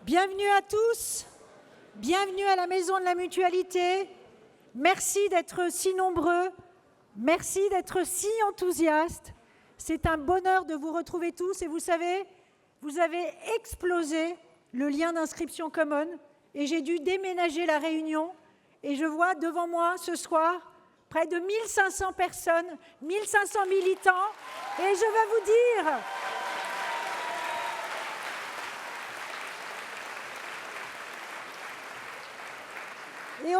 Bienvenue à tous, bienvenue à la Maison de la Mutualité. Merci d'être si nombreux, merci d'être si enthousiastes. C'est un bonheur de vous retrouver tous et vous savez, vous avez explosé le lien d'inscription common et j'ai dû déménager la réunion et je vois devant moi ce soir près de 1500 personnes, 1500 militants et je veux vous dire... Et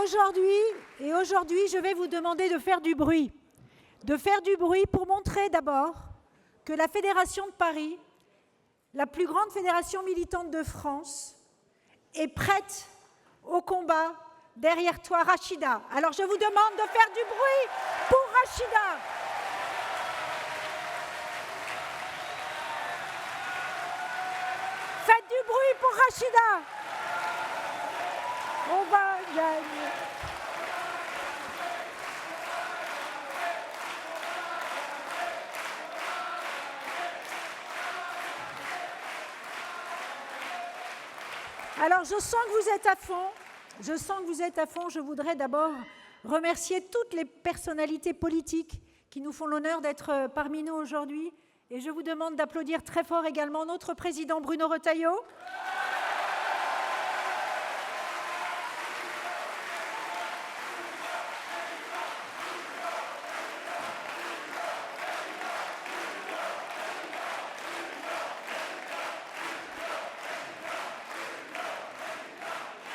aujourd'hui, je vais vous demander de faire du bruit. De faire du bruit pour montrer d'abord que la Fédération de Paris, la plus grande fédération militante de France, est prête au combat derrière toi, Rachida. Alors je vous demande de faire du bruit pour Rachida. Faites du bruit pour Rachida. On va gagner. Alors, je sens que vous êtes à fond. Je voudrais d'abord remercier toutes les personnalités politiques qui nous font l'honneur d'être parmi nous aujourd'hui. Et je vous demande d'applaudir très fort également notre président Bruno Retailleau.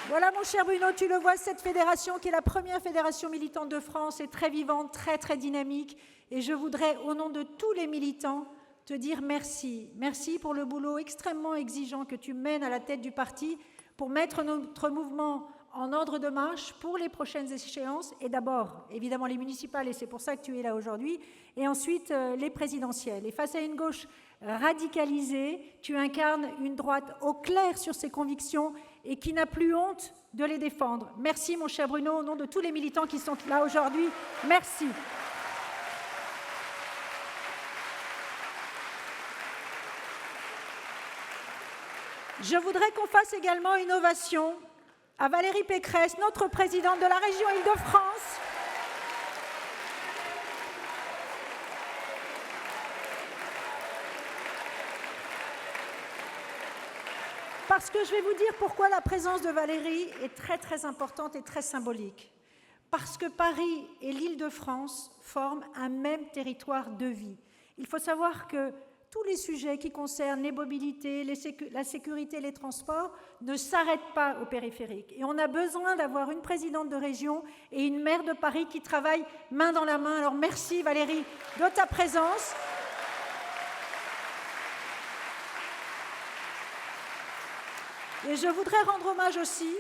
Voilà mon cher Bruno, tu le vois, cette fédération qui est la première fédération militante de France est très vivante, très dynamique. Et je voudrais, au nom de tous les militants, te dire merci. Merci pour le boulot extrêmement exigeant que tu mènes à la tête du parti pour mettre notre mouvement en ordre de marche pour les prochaines échéances. Et d'abord, évidemment, les municipales, et c'est pour ça que tu es là aujourd'hui, et ensuite les présidentielles. Et face à une gauche radicalisée, tu incarnes une droite au clair sur ses convictions et qui n'a plus honte de les défendre. Merci mon cher Bruno, au nom de tous les militants qui sont là aujourd'hui. Merci. Je voudrais qu'on fasse également une ovation à Valérie Pécresse, notre présidente de la région Île-de-France. Parce que je vais vous dire pourquoi la présence de Valérie est très importante et très symbolique. Parce que Paris et l'Île-de-France forment un même territoire de vie. Il faut savoir que tous les sujets qui concernent les mobilités, la sécurité, les transports ne s'arrêtent pas au périphérique. Et on a besoin d'avoir une présidente de région et une maire de Paris qui travaillent main dans la main. Alors merci Valérie de ta présence. Et je voudrais rendre hommage aussi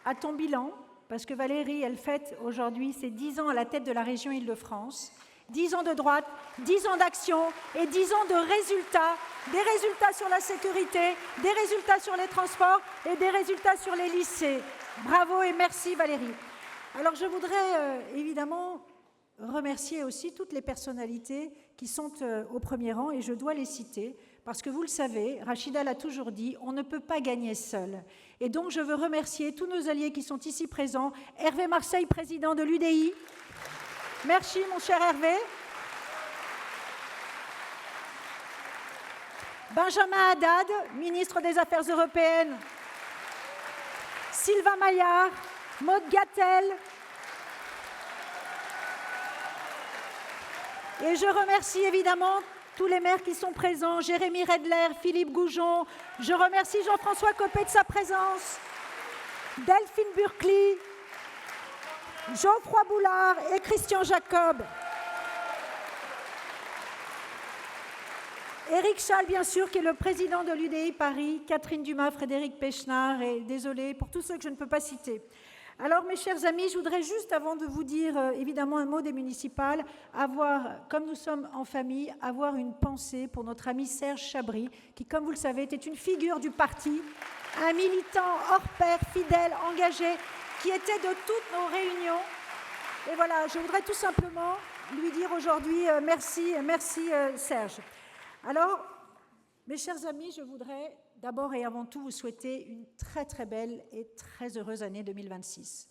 à ton bilan, parce que Valérie, elle fête aujourd'hui ses 10 ans à la tête de la région Île-de-France. 10 ans de droite, 10 ans d'action et 10 ans de résultats. Des résultats sur la sécurité, des résultats sur les transports et des résultats sur les lycées. Bravo et merci Valérie. Alors je voudrais évidemment remercier aussi toutes les personnalités qui sont au premier rang et je dois les citer. Parce que vous le savez, Rachida l'a toujours dit, on ne peut pas gagner seul. Et donc je veux remercier tous nos alliés qui sont ici présents. Hervé Marseille, président de l'UDI. Merci mon cher Hervé. Benjamin Haddad, ministre des Affaires européennes. Sylvain Maillard, Maud Gattel. Et je remercie évidemment tous les maires qui sont présents, Jérémy Redler, Philippe Goujon. Je remercie Jean-François Copé de sa présence, Delphine Burkli, Geoffroy Boulard et Christian Jacob. Éric Schall, bien sûr, qui est le président de l'UDI Paris, Catherine Dumas, Frédéric Pechnard, et désolé pour tous ceux que je ne peux pas citer. Alors, mes chers amis, je voudrais juste, avant de vous dire évidemment un mot des municipales, comme nous sommes en famille, avoir une pensée pour notre ami Serge Chabry, qui, comme vous le savez, était une figure du parti, un militant hors pair, fidèle, engagé, qui était de toutes nos réunions. Et voilà, je voudrais tout simplement lui dire aujourd'hui merci Serge. Alors, mes chers amis, je voudrais d'abord et avant tout vous souhaiter une très très belle et très heureuse année 2026.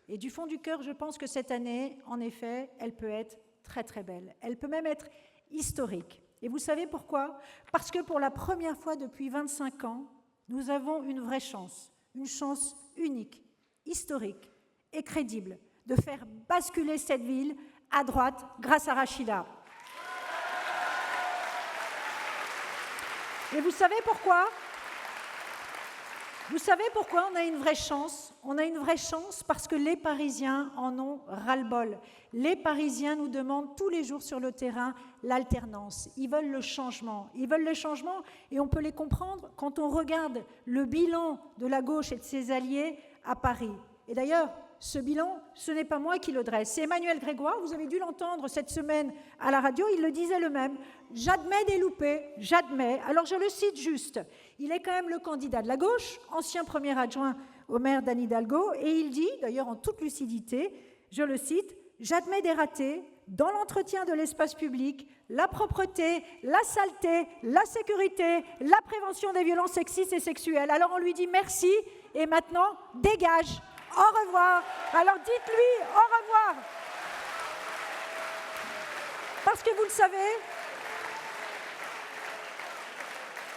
Et du fond du cœur, je pense que cette année, en effet, elle peut être très très belle. Elle peut même être historique. Et vous savez pourquoi ? Parce que pour la première fois depuis 25 ans, nous avons une vraie chance, une chance unique, historique et crédible de faire basculer cette ville à droite grâce à Rachida. Et vous savez pourquoi ? Vous savez pourquoi on a une vraie chance ? On a une vraie chance parce que les Parisiens en ont ras-le-bol. Les Parisiens nous demandent tous les jours sur le terrain l'alternance. Ils veulent le changement. Ils veulent le changement et on peut les comprendre quand on regarde le bilan de la gauche et de ses alliés à Paris. Et d'ailleurs, ce bilan, ce n'est pas moi qui le dresse, c'est Emmanuel Grégoire, vous avez dû l'entendre cette semaine à la radio, il le disait le même. J'admets des loupés, j'admets. Alors je le cite juste. Il est quand même le candidat de la gauche, ancien premier adjoint au maire d'Anne Hidalgo, et il dit, d'ailleurs en toute lucidité, je le cite, « J'admets des ratés dans l'entretien de l'espace public, la propreté, la saleté, la sécurité, la prévention des violences sexistes et sexuelles. » Alors on lui dit merci, et maintenant, dégage. Au revoir. Alors dites-lui au revoir. Parce que vous le savez,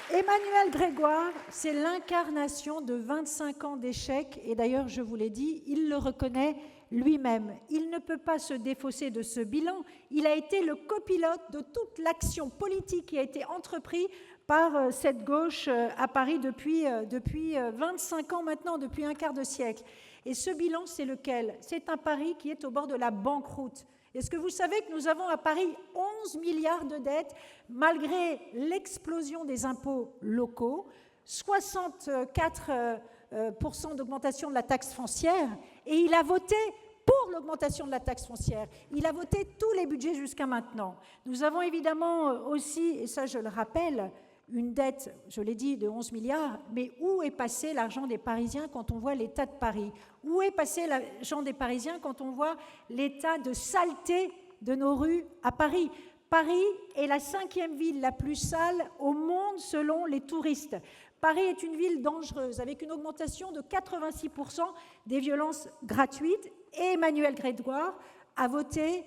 Emmanuel Grégoire, c'est l'incarnation de 25 ans d'échecs. Et d'ailleurs, je vous l'ai dit, il le reconnaît lui-même. Il ne peut pas se défausser de ce bilan. Il a été le copilote de toute l'action politique qui a été entreprise par cette gauche à Paris depuis 25 ans maintenant, depuis un quart de siècle. Et ce bilan, c'est lequel ? C'est un Paris qui est au bord de la banqueroute. Est-ce que vous savez que nous avons à Paris 11 milliards de dettes, malgré l'explosion des impôts locaux, 64% d'augmentation de la taxe foncière, et il a voté pour l'augmentation de la taxe foncière. Il a voté tous les budgets jusqu'à maintenant. Nous avons évidemment aussi, et ça je le rappelle, une dette, je l'ai dit, de 11 milliards, mais où est passé l'argent des Parisiens quand on voit l'état de Paris ? Où est passé l'argent des Parisiens quand on voit l'état de saleté de nos rues à Paris ? Paris est la 5e ville la plus sale au monde selon les touristes. Paris est une ville dangereuse, avec une augmentation de 86% des violences gratuites. Et Emmanuel Grégoire a voté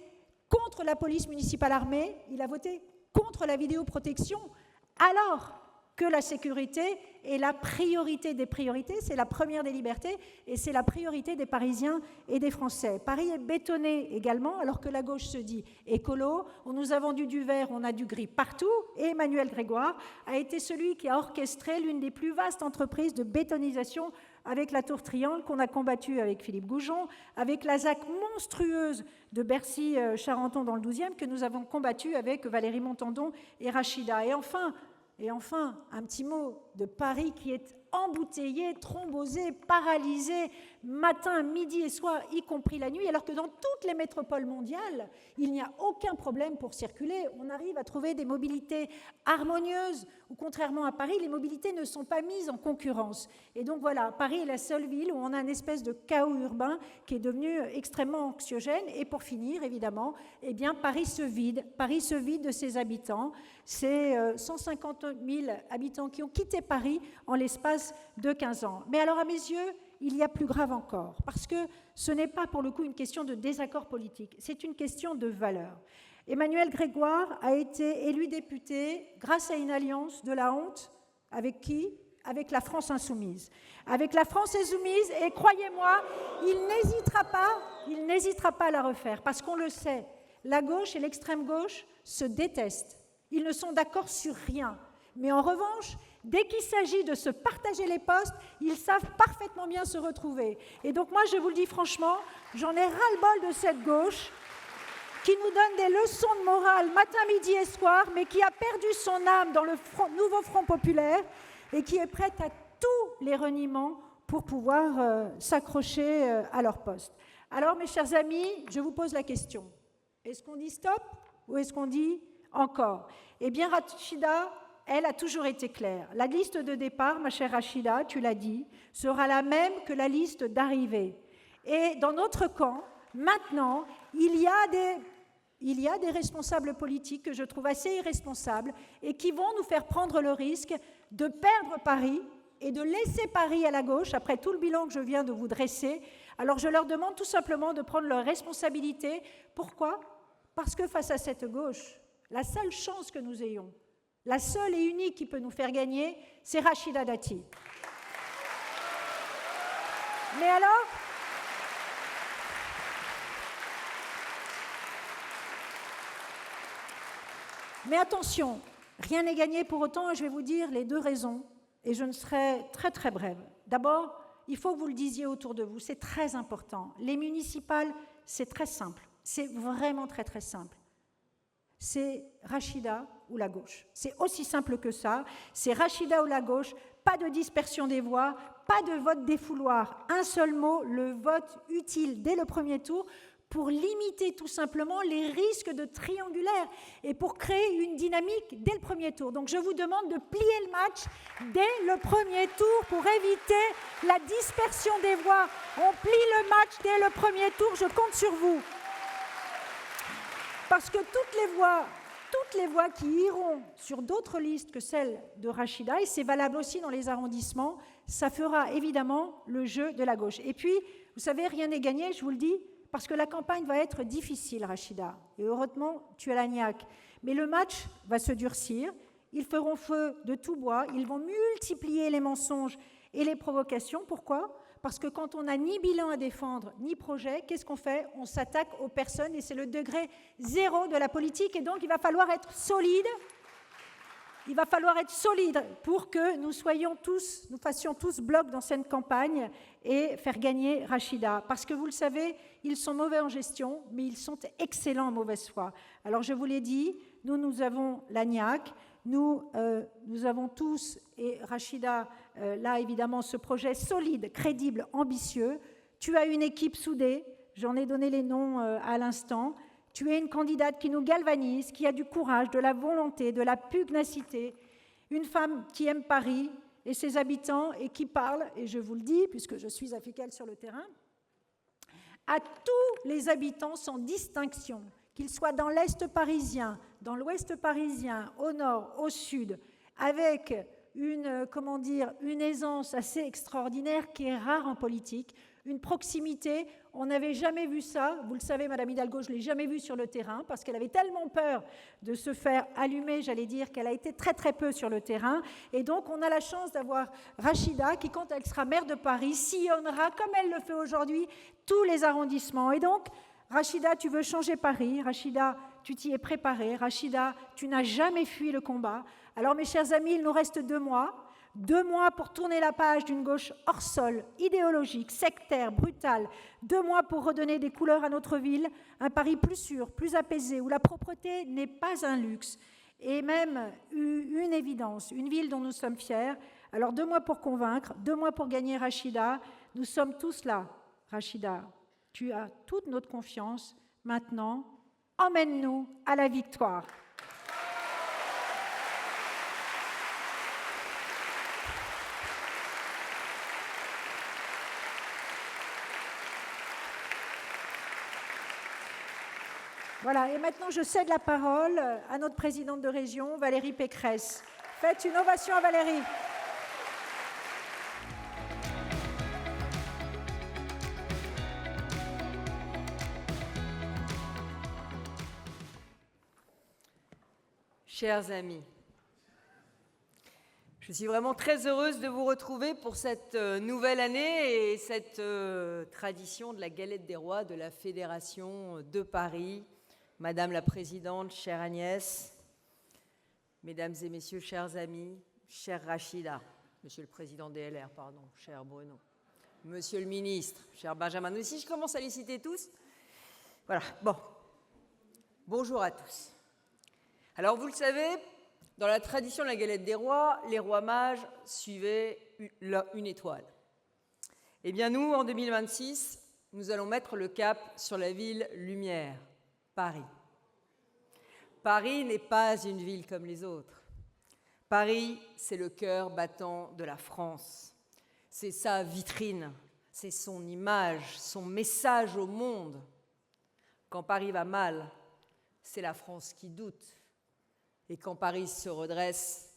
contre la police municipale armée, il a voté contre la vidéoprotection, alors que la sécurité est la priorité des priorités, c'est la première des libertés et c'est la priorité des Parisiens et des Français. Paris est bétonné également, alors que la gauche se dit écolo, on nous a vendu du vert, on a du gris partout, et Emmanuel Grégoire a été celui qui a orchestré l'une des plus vastes entreprises de bétonisation avec la Tour Triangle qu'on a combattue avec Philippe Goujon, avec la ZAC monstrueuse de Bercy-Charenton dans le 12e que nous avons combattue avec Valérie Montandon et Rachida. Et enfin, un petit mot de Paris qui est embouteillé, thrombosé, paralysé, matin, midi et soir, y compris la nuit, alors que dans toutes les métropoles mondiales, il n'y a aucun problème pour circuler. On arrive à trouver des mobilités harmonieuses, où contrairement à Paris, les mobilités ne sont pas mises en concurrence. Et donc voilà, Paris est la seule ville où on a une espèce de chaos urbain qui est devenu extrêmement anxiogène. Et pour finir, évidemment, eh bien, Paris se vide de ses habitants. C'est 150 000 habitants qui ont quitté Paris en l'espace de 15 ans. Mais alors, à mes yeux, il y a plus grave encore, parce que ce n'est pas pour le coup une question de désaccord politique, c'est une question de valeur. Emmanuel Grégoire a été élu député grâce à une alliance de la honte. Avec qui ? Avec la France insoumise. Avec la France insoumise, et croyez-moi, il n'hésitera pas à la refaire, parce qu'on le sait, la gauche et l'extrême gauche se détestent. Ils ne sont d'accord sur rien. Mais en revanche, dès qu'il s'agit de se partager les postes, ils savent parfaitement bien se retrouver. Et donc moi, je vous le dis franchement, j'en ai ras-le-bol de cette gauche qui nous donne des leçons de morale matin, midi et soir, mais qui a perdu son âme dans le nouveau Front populaire et qui est prête à tous les reniements pour pouvoir s'accrocher à leur poste. Alors, mes chers amis, je vous pose la question. Est-ce qu'on dit stop ou est-ce qu'on dit encore ? Eh bien, Rachida, elle a toujours été claire. La liste de départ, ma chère Rachida, tu l'as dit, sera la même que la liste d'arrivée. Et dans notre camp, maintenant, il y a des responsables politiques que je trouve assez irresponsables et qui vont nous faire prendre le risque de perdre Paris et de laisser Paris à la gauche, après tout le bilan que je viens de vous dresser. Alors je leur demande tout simplement de prendre leurs responsabilités. Pourquoi ? Parce que face à cette gauche, la seule chance que nous ayons, la seule et unique qui peut nous faire gagner, c'est Rachida Dati. Mais alors, mais attention, rien n'est gagné pour autant, et je vais vous dire les 2 raisons, et je ne serai très très brève. D'abord, il faut que vous le disiez autour de vous, c'est très important. Les municipales, c'est très simple, c'est vraiment très très simple. C'est Rachida ou la gauche. C'est aussi simple que ça, c'est Rachida ou la gauche, pas de dispersion des voix, pas de vote défouloir, un seul mot, le vote utile dès le premier tour, pour limiter tout simplement les risques de triangulaire et pour créer une dynamique dès le premier tour. Donc je vous demande de plier le match dès le premier tour pour éviter la dispersion des voix. On plie le match dès le premier tour, je compte sur vous. Parce que toutes les voix qui iront sur d'autres listes que celle de Rachida, et c'est valable aussi dans les arrondissements, ça fera évidemment le jeu de la gauche. Et puis, vous savez, rien n'est gagné, je vous le dis, parce que la campagne va être difficile, Rachida. Et heureusement, tu as l'agnac. Mais le match va se durcir, ils feront feu de tout bois, ils vont multiplier les mensonges et les provocations. Pourquoi ? Parce que quand on n'a ni bilan à défendre, ni projet, qu'est-ce qu'on fait ? On s'attaque aux personnes et c'est le degré 0 de la politique. Et donc, il va falloir être solide. Il va falloir être solide pour que nous fassions tous bloc dans cette campagne et faire gagner Rachida. Parce que vous le savez, ils sont mauvais en gestion, mais ils sont excellents en mauvaise foi. Alors, je vous l'ai dit, nous avons l'agnac. Nous avons tous, et Rachida, là évidemment, ce projet solide, crédible, ambitieux. Tu as une équipe soudée, j'en ai donné les noms à l'instant. Tu es une candidate qui nous galvanise, qui a du courage, de la volonté, de la pugnacité. Une femme qui aime Paris et ses habitants et qui parle, et je vous le dis, puisque je suis avec elle sur le terrain, à tous les habitants sans distinction, qu'ils soient dans l'Est parisien, dans l'Ouest parisien, au nord, au sud, avec une aisance assez extraordinaire qui est rare en politique, une proximité. On n'avait jamais vu ça. Vous le savez, Madame Hidalgo, je ne l'ai jamais vu sur le terrain parce qu'elle avait tellement peur de se faire allumer, j'allais dire, qu'elle a été très très peu sur le terrain. Et donc, on a la chance d'avoir Rachida qui, quand elle sera maire de Paris, sillonnera, comme elle le fait aujourd'hui, tous les arrondissements. Et donc, Rachida, tu veux changer Paris. Rachida, tu t'y es préparée. Rachida, tu n'as jamais fui le combat. Alors, mes chers amis, il nous reste 2 mois. 2 mois pour tourner la page d'une gauche hors sol, idéologique, sectaire, brutale. 2 mois pour redonner des couleurs à notre ville, un Paris plus sûr, plus apaisé, où la propreté n'est pas un luxe, et même une évidence, une ville dont nous sommes fiers. Alors 2 mois pour convaincre, 2 mois pour gagner Rachida. Nous sommes tous là, Rachida. Tu as toute notre confiance. Maintenant, emmène-nous à la victoire. Voilà, et maintenant je cède la parole à notre présidente de région, Valérie Pécresse. Faites une ovation à Valérie. Chers amis, je suis vraiment très heureuse de vous retrouver pour cette nouvelle année et cette tradition de la galette des rois de la Fédération de Paris. Madame la Présidente, chère Agnès, Mesdames et Messieurs, chers amis, chère Rachida, Monsieur le Président DLR, pardon, cher Bruno, Monsieur le Ministre, cher Benjamin. Mais si je commence à les citer tous, voilà, bon, bonjour à tous. Alors, vous le savez, dans la tradition de la galette des rois, les rois mages suivaient une étoile. Eh bien, nous, en 2026, nous allons mettre le cap sur la ville lumière, Paris. Paris n'est pas une ville comme les autres. Paris, c'est le cœur battant de la France. C'est sa vitrine, c'est son image, son message au monde. Quand Paris va mal, c'est la France qui doute. Et quand Paris se redresse,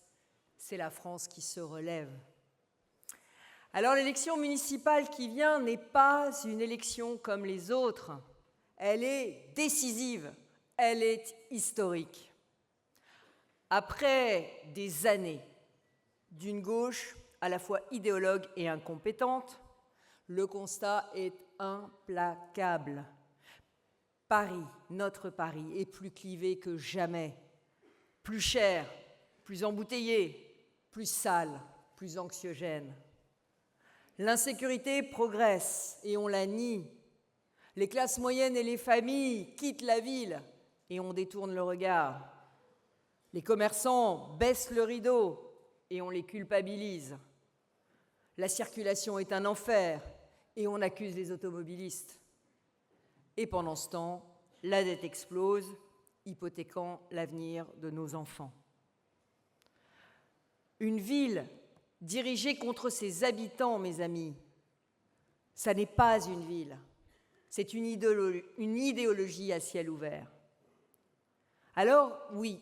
c'est la France qui se relève. Alors l'élection municipale qui vient n'est pas une élection comme les autres. Elle est décisive, elle est historique. Après des années d'une gauche à la fois idéologue et incompétente, le constat est implacable. Paris, notre Paris, est plus clivé que jamais, plus cher, plus embouteillé, plus sale, plus anxiogène. L'insécurité progresse et on la nie. Les classes moyennes et les familles quittent la ville et on détourne le regard. Les commerçants baissent le rideau et on les culpabilise. La circulation est un enfer et on accuse les automobilistes. Et pendant ce temps, la dette explose, hypothéquant l'avenir de nos enfants. Une ville dirigée contre ses habitants, mes amis, ça n'est pas une ville, c'est une idéologie à ciel ouvert. Alors, oui,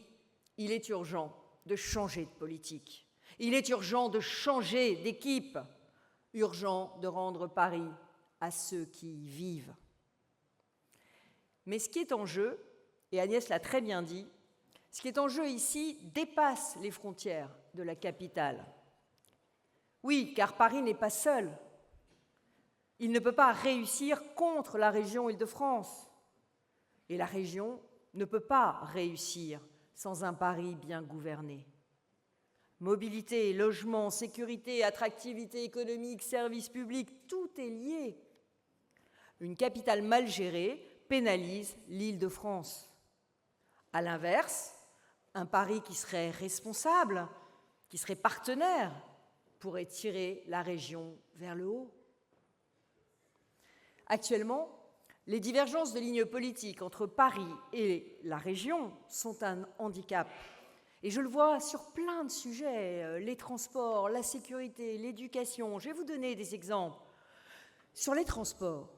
il est urgent de changer de politique. Il est urgent de changer d'équipe. Urgent de rendre Paris à ceux qui y vivent. Mais ce qui est en jeu, et Agnès l'a très bien dit, ce qui est en jeu ici dépasse les frontières de la capitale. Oui, car Paris n'est pas seul. Il ne peut pas réussir contre la région Île-de-France. Et la région ne peut pas réussir sans un Paris bien gouverné. Mobilité, logement, sécurité, attractivité économique, services publics, tout est lié. Une capitale mal gérée pénalise l'Île-de-France. À l'inverse, un Paris qui serait responsable, qui serait partenaire, pourrait tirer la région vers le haut. Actuellement, les divergences de lignes politiques entre Paris et la région sont un handicap. Et je le vois sur plein de sujets, les transports, la sécurité, l'éducation. Je vais vous donner des exemples. Sur les transports,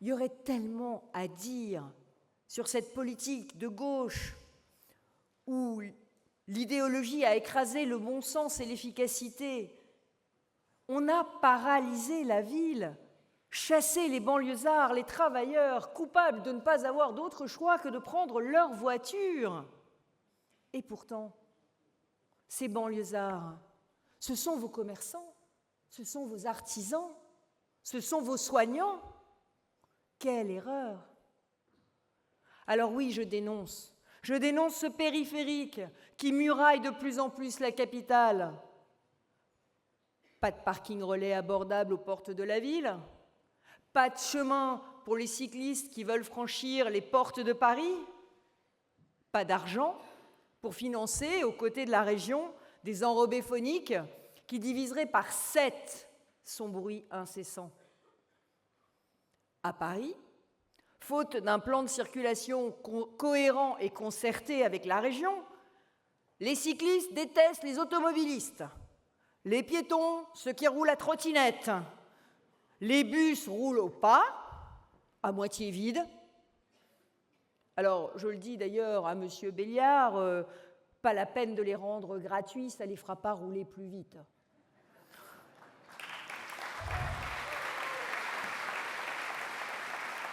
il y aurait tellement à dire sur cette politique de gauche où l'idéologie a écrasé le bon sens et l'efficacité. On a paralysé la ville, chassé les banlieusards, les travailleurs, coupables de ne pas avoir d'autre choix que de prendre leur voiture. Et pourtant, ces banlieusards, ce sont vos commerçants, ce sont vos artisans, ce sont vos soignants. Quelle erreur! Alors oui, je dénonce ce périphérique qui muraille de plus en plus la capitale. Pas de parking relais abordable aux portes de la ville, pas de chemin pour les cyclistes qui veulent franchir les portes de Paris, pas d'argent pour financer, aux côtés de la région, des enrobés phoniques qui diviseraient par 7 son bruit incessant. À Paris, faute d'un plan de circulation cohérent et concerté avec la région, les cyclistes détestent les automobilistes, les piétons, ceux qui roulent à trottinette, les bus roulent au pas, à moitié vides. Alors, je le dis d'ailleurs à M. Béliard, pas la peine de les rendre gratuits, ça ne les fera pas rouler plus vite.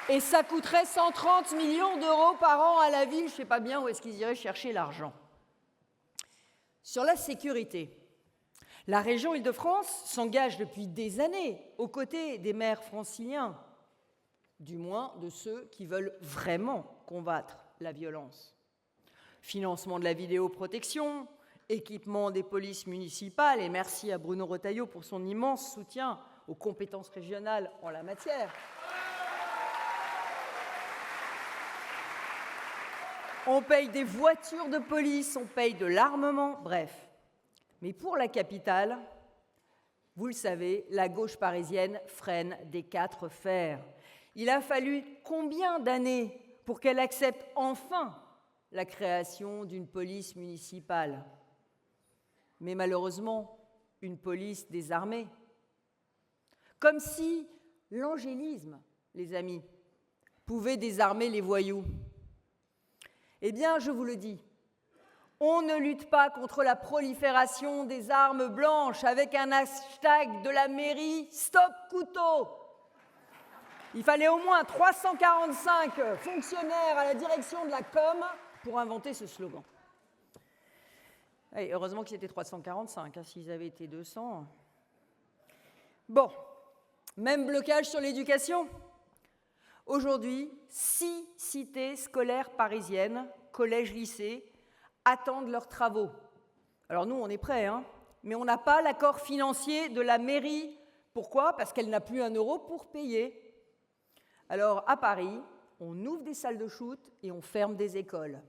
Et ça coûterait 130 millions d'euros par an à la ville, je ne sais pas bien où est-ce qu'ils iraient chercher l'argent. Sur la sécurité, la région Île-de-France s'engage depuis des années aux côtés des maires franciliens, du moins de ceux qui veulent vraiment combattre la violence. Financement de la vidéoprotection, équipement des polices municipales, et merci à Bruno Retailleau pour son immense soutien aux compétences régionales en la matière. On paye des voitures de police, on paye de l'armement, bref. Mais pour la capitale, vous le savez, la gauche parisienne freine des 4 fers. Il a fallu combien d'années pour qu'elle accepte enfin la création d'une police municipale? Mais malheureusement, une police désarmée. Comme si l'angélisme, les amis, pouvait désarmer les voyous. Eh bien, je vous le dis, On ne lutte pas contre la prolifération des armes blanches avec un hashtag de la mairie « Stop couteau ». Il fallait au moins 345 fonctionnaires à la direction de la com pour inventer ce slogan. Et heureusement qu'ils étaient 345, hein, s'ils avaient été 200. Bon, même blocage sur l'éducation. Aujourd'hui, 6 cités scolaires parisiennes, collèges, lycées, attendent leurs travaux. Alors nous, on est prêts, hein, mais on n'a pas l'accord financier de la mairie. Pourquoi ? Parce qu'elle n'a plus 1 euro pour payer. Alors à Paris, on ouvre des salles de shoot et on ferme des écoles.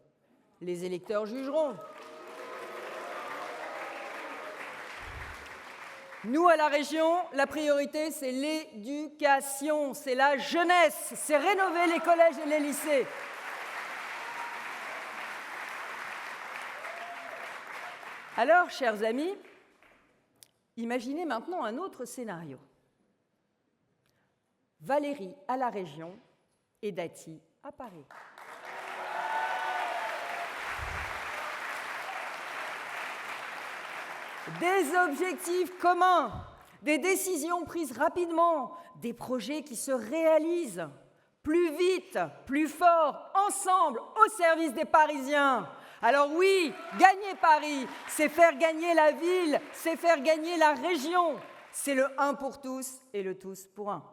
Les électeurs jugeront. Nous, à la région, la priorité, c'est l'éducation, c'est la jeunesse, c'est rénover les collèges et les lycées. Alors, chers amis, imaginez maintenant un autre scénario. Valérie à la région et Dati à Paris. Des objectifs communs, des décisions prises rapidement, des projets qui se réalisent plus vite, plus fort, ensemble, au service des Parisiens. Alors oui, gagner Paris, c'est faire gagner la ville, c'est faire gagner la région. C'est le 1 pour tous et le tous pour un.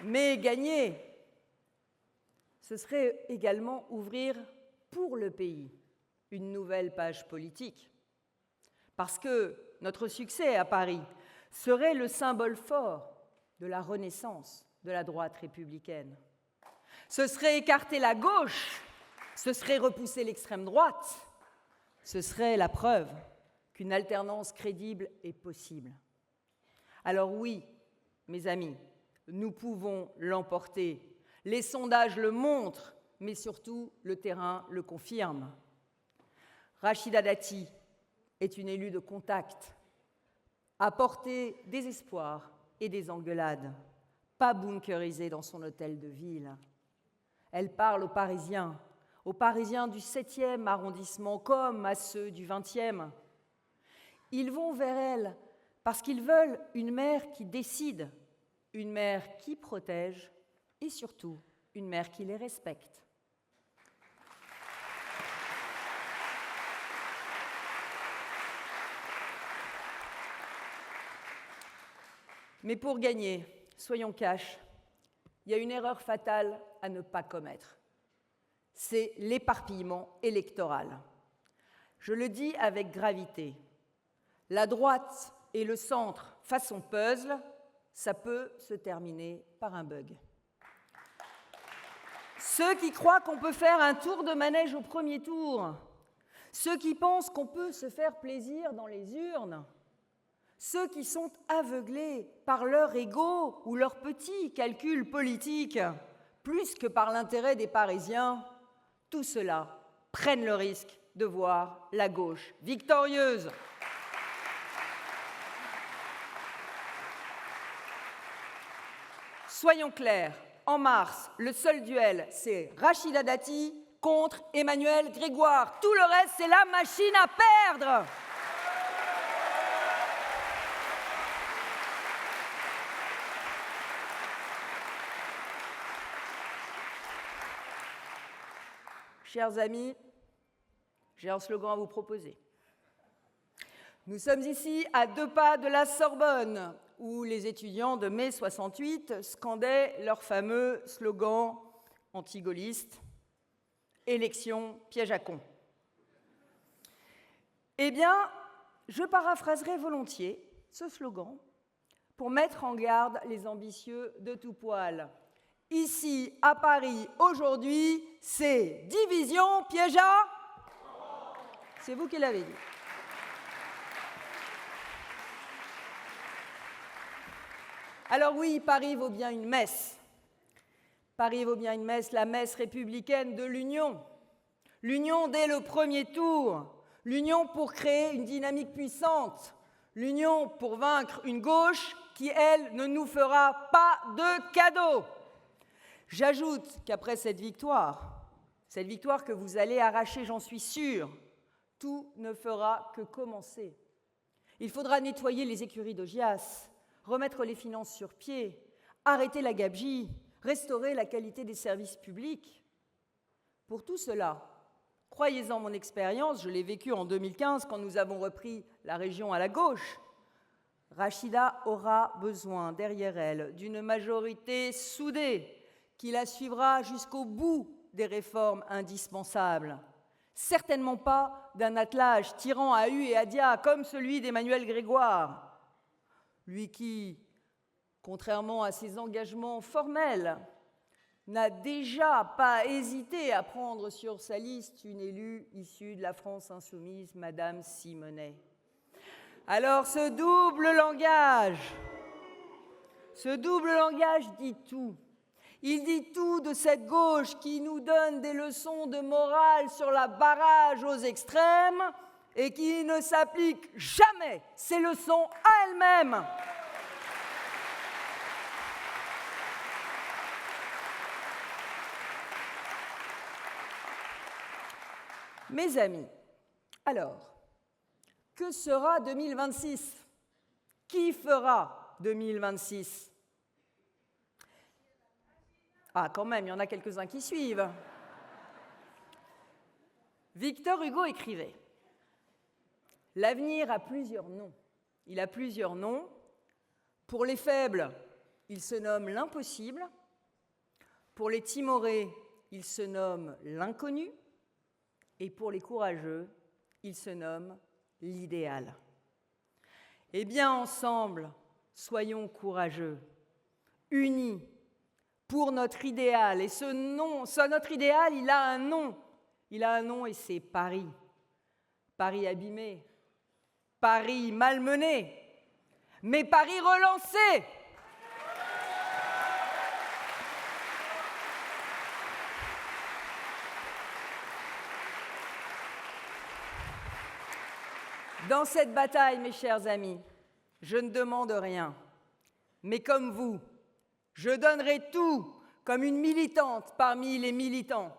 Mais gagner, ce serait également ouvrir pour le pays une nouvelle page politique. Parce que notre succès à Paris serait le symbole fort de la renaissance de la droite républicaine. Ce serait écarter la gauche, ce serait repousser l'extrême droite, ce serait la preuve qu'une alternance crédible est possible. Alors oui, mes amis, nous pouvons l'emporter. Les sondages le montrent, mais surtout le terrain le confirme. Rachida Dati est une élue de contact, a porté des espoirs et des engueulades, pas bunkerisée dans son hôtel de ville. Elle parle aux Parisiens du 7e arrondissement comme à ceux du 20e. Ils vont vers elle parce qu'ils veulent une mère qui décide, une mère qui protège et surtout une mère qui les respecte. Mais pour gagner, soyons cash, il y a une erreur fatale à ne pas commettre. C'est l'éparpillement électoral. Je le dis avec gravité. La droite et le centre façon puzzle, ça peut se terminer par un bug. Ceux qui croient qu'on peut faire un tour de manège au premier tour, ceux qui pensent qu'on peut se faire plaisir dans les urnes, ceux qui sont aveuglés par leur ego ou leur petit calcul politique, plus que par l'intérêt des Parisiens, tout cela prennent le risque de voir la gauche victorieuse. Soyons clairs, en mars, le seul duel, c'est Rachida Dati contre Emmanuel Grégoire. Tout le reste, c'est la machine à perdre. Chers amis, j'ai un slogan à vous proposer. Nous sommes ici à 2 pas de la Sorbonne, où les étudiants de mai 68 scandaient leur fameux slogan anti-gaulliste « Élection piège à con ». Eh bien, je paraphraserai volontiers ce slogan pour mettre en garde les ambitieux de tout poil. Ici, à Paris, aujourd'hui, c'est division piège à... C'est vous qui l'avez dit. Alors oui, Paris vaut bien une messe. Paris vaut bien une messe, la messe républicaine de l'union. L'union dès le premier tour. L'union pour créer une dynamique puissante. L'union pour vaincre une gauche qui, elle, ne nous fera pas de cadeaux. J'ajoute qu'après cette victoire que vous allez arracher, j'en suis sûre, tout ne fera que commencer. Il faudra nettoyer les écuries d'Augias, remettre les finances sur pied, arrêter la gabegie, restaurer la qualité des services publics. Pour tout cela, croyez-en mon expérience, je l'ai vécue en 2015 quand nous avons repris la région à la gauche. Rachida aura besoin derrière elle d'une majorité soudée qui la suivra jusqu'au bout des réformes indispensables. Certainement pas d'un attelage tirant à hue et à dia comme celui d'Emmanuel Grégoire. Lui qui, contrairement à ses engagements formels, n'a déjà pas hésité à prendre sur sa liste une élue issue de la France insoumise, Madame Simonet. Alors ce double langage dit tout. Il dit tout de cette gauche qui nous donne des leçons de morale sur la barrage aux extrêmes et qui ne s'applique jamais ces leçons à elle-même. Mes amis, alors, que sera 2026 ? Qui fera 2026 ? Ah, quand même, il y en a quelques-uns qui suivent. Victor Hugo écrivait « L'avenir a plusieurs noms. Il a plusieurs noms. Pour les faibles, il se nomme l'impossible. Pour les timorés, il se nomme l'inconnu. Et pour les courageux, il se nomme l'idéal. Eh bien, ensemble, soyons courageux, unis pour notre idéal. Et notre idéal, il a un nom. Il a un nom et c'est Paris. Paris abîmé, Paris malmené, mais Paris relancé. Dans cette bataille, mes chers amis, je ne demande rien, mais comme vous, je donnerai tout comme une militante parmi les militants.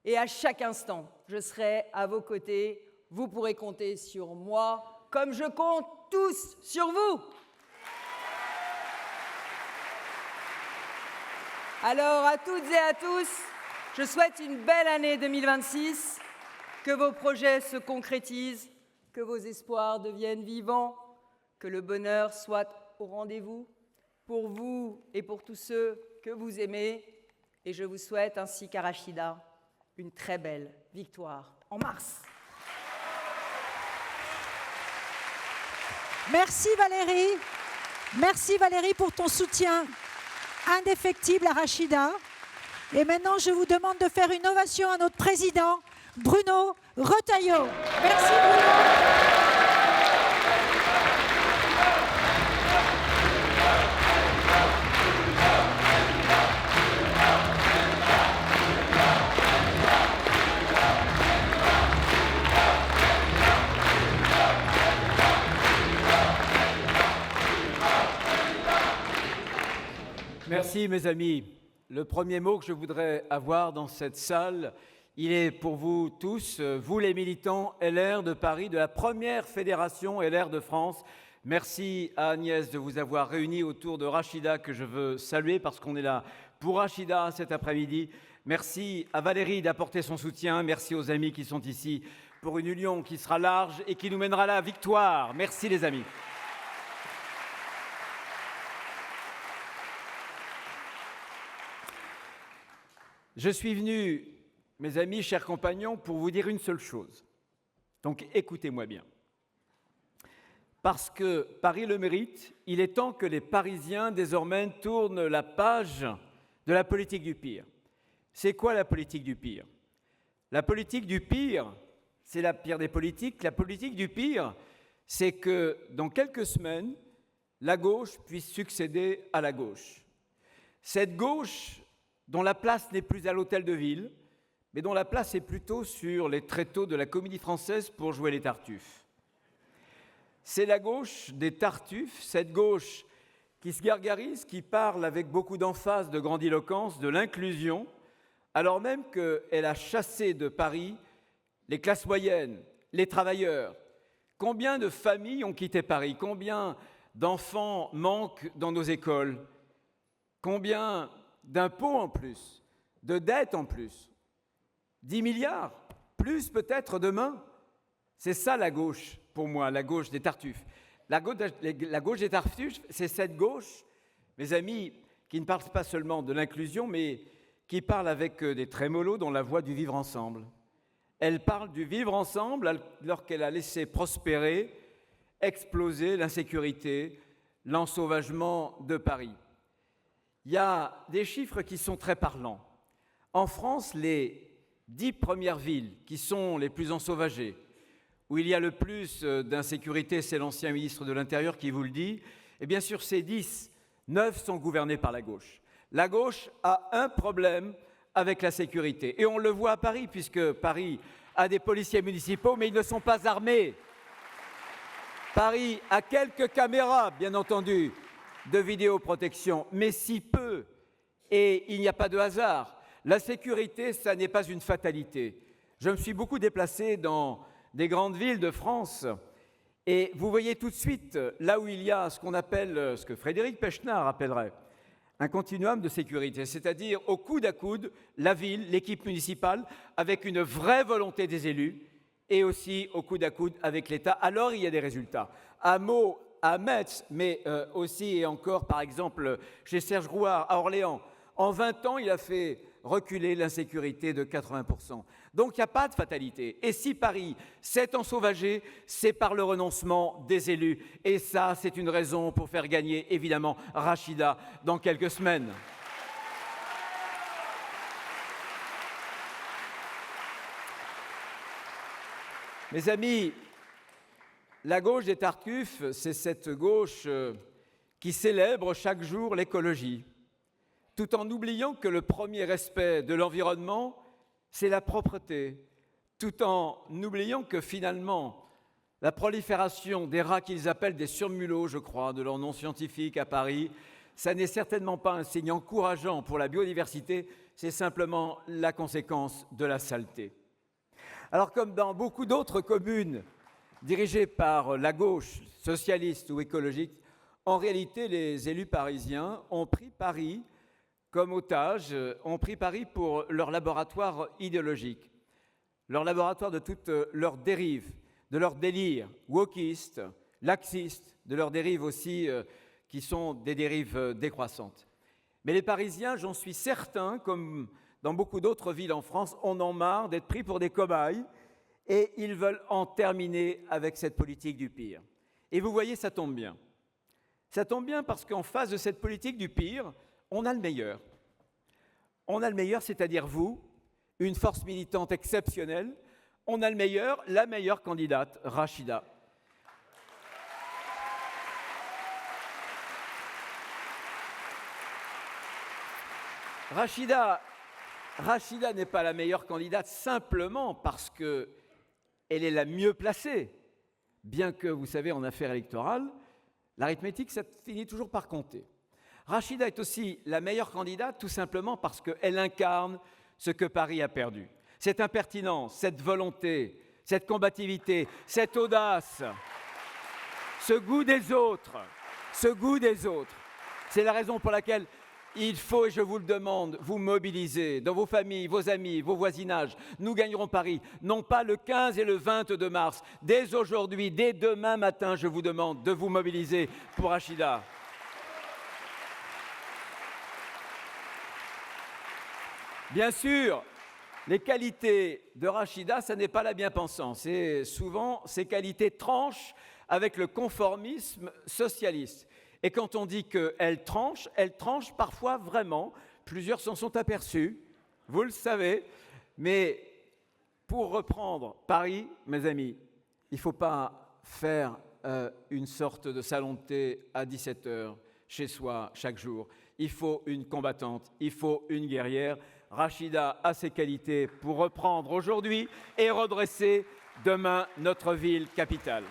Et à chaque instant, je serai à vos côtés. Vous pourrez compter sur moi, comme je compte tous sur vous. Alors, à toutes et à tous, je souhaite une belle année 2026, que vos projets se concrétisent, que vos espoirs deviennent vivants, que le bonheur soit au rendez-vous pour vous et pour tous ceux que vous aimez. Et je vous souhaite, ainsi qu'à Rachida, une très belle victoire en mars. Merci Valérie. Merci Valérie pour ton soutien indéfectible à Rachida. Et maintenant, je vous demande de faire une ovation à notre président, Bruno Retailleau. Merci Bruno. Merci mes amis. Le premier mot que je voudrais avoir dans cette salle, il est pour vous tous, vous les militants LR de Paris, de la première fédération LR de France. Merci à Agnès de vous avoir réunis autour de Rachida, que je veux saluer parce qu'on est là pour Rachida cet après-midi. Merci à Valérie d'apporter son soutien. Merci aux amis qui sont ici pour une union qui sera large et qui nous mènera à la victoire. Merci les amis. Je suis venu, mes amis, chers compagnons, pour vous dire une seule chose. Donc écoutez-moi bien. Parce que Paris le mérite, il est temps que les Parisiens désormais tournent la page de la politique du pire. C'est quoi la politique du pire ? La politique du pire, c'est la pire des politiques. La politique du pire, c'est que dans quelques semaines, la gauche puisse succéder à la gauche. Cette gauche dont la place n'est plus à l'hôtel de ville, mais dont la place est plutôt sur les tréteaux de la Comédie Française pour jouer les Tartuffes. C'est la gauche des Tartuffes, cette gauche qui se gargarise, qui parle avec beaucoup d'emphase, de grandiloquence, de l'inclusion, alors même qu'elle a chassé de Paris les classes moyennes, les travailleurs. Combien de familles ont quitté Paris? Combien d'enfants manquent dans nos écoles? Combien d'impôts en plus? De dettes en plus? 10 milliards? Plus peut-être demain? C'est ça la gauche, pour moi, la gauche des Tartuffes. La gauche des Tartuffes, c'est cette gauche, mes amis, qui ne parle pas seulement de l'inclusion, mais qui parle avec des trémolos dans la voix du vivre ensemble. Elle parle du vivre ensemble alors qu'elle a laissé prospérer, exploser l'insécurité, l'ensauvagement de Paris. Il y a des chiffres qui sont très parlants. En France, les 10 premières villes qui sont les plus ensauvagées, où il y a le plus d'insécurité, c'est l'ancien ministre de l'Intérieur qui vous le dit, et bien sûr ces 10, 9 sont gouvernés par la gauche. La gauche a un problème avec la sécurité. Et on le voit à Paris, puisque Paris a des policiers municipaux, mais ils ne sont pas armés. Paris a quelques caméras, bien entendu, de vidéoprotection, mais si peu. Et il n'y a pas de hasard. La sécurité, ça n'est pas une fatalité. Je me suis beaucoup déplacé dans des grandes villes de France, et vous voyez tout de suite, là où il y a ce qu'on appelle, ce que Frédéric Pechnard appellerait, un continuum de sécurité, c'est-à-dire au coude à coude, la ville, l'équipe municipale, avec une vraie volonté des élus, et aussi au coude à coude avec l'État, alors il y a des résultats. À Meaux, à Metz, mais aussi et encore, par exemple, chez Serge Rouard, à Orléans, en 20 ans, il a fait reculer l'insécurité de 80%. Donc il n'y a pas de fatalité. Et si Paris s'est ensauvagé, c'est par le renoncement des élus. Et ça, c'est une raison pour faire gagner, évidemment, Rachida dans quelques semaines. Mes amis, la gauche des Tartuffes, c'est cette gauche qui célèbre chaque jour l'écologie, tout en oubliant que le premier respect de l'environnement, c'est la propreté, tout en oubliant que finalement, la prolifération des rats qu'ils appellent des surmulots, je crois, de leur nom scientifique à Paris, ça n'est certainement pas un signe encourageant pour la biodiversité, c'est simplement la conséquence de la saleté. Alors comme dans beaucoup d'autres communes dirigées par la gauche, socialiste ou écologique, en réalité, les élus parisiens ont pris Paris comme otage, ont pris Paris pour leur laboratoire idéologique, leur laboratoire de toutes leurs dérives, de leurs délires wokistes, laxistes, de leurs dérives aussi qui sont des dérives décroissantes. Mais les Parisiens, j'en suis certain, comme dans beaucoup d'autres villes en France, en ont marre d'être pris pour des cobayes et ils veulent en terminer avec cette politique du pire. Et vous voyez, ça tombe bien. Ça tombe bien parce qu'en face de cette politique du pire, on a le meilleur. On a le meilleur, c'est-à-dire vous, une force militante exceptionnelle. On a le meilleur, la meilleure candidate, Rachida. Rachida n'est pas la meilleure candidate simplement parce qu'elle est la mieux placée. Bien que, vous savez, en affaires électorales, l'arithmétique, ça finit toujours par compter. Rachida est aussi la meilleure candidate tout simplement parce qu'elle incarne ce que Paris a perdu. Cette impertinence, cette volonté, cette combativité, cette audace, ce goût des autres. C'est la raison pour laquelle il faut, et je vous le demande, vous mobiliser dans vos familles, vos amis, vos voisinages. Nous gagnerons Paris, non pas le 15 et le 22 mars. Dès aujourd'hui, dès demain matin, je vous demande de vous mobiliser pour Rachida. Bien sûr, les qualités de Rachida, ce n'est pas la bien-pensance. Et souvent, ces qualités tranchent avec le conformisme socialiste. Et quand on dit qu'elle tranche parfois vraiment. Plusieurs s'en sont aperçus, vous le savez. Mais pour reprendre Paris, mes amis, il ne faut pas faire une sorte de salon de thé à 17h chez soi chaque jour. Il faut une combattante, il faut une guerrière. Rachida a ses qualités pour reprendre aujourd'hui et redresser demain notre ville capitale.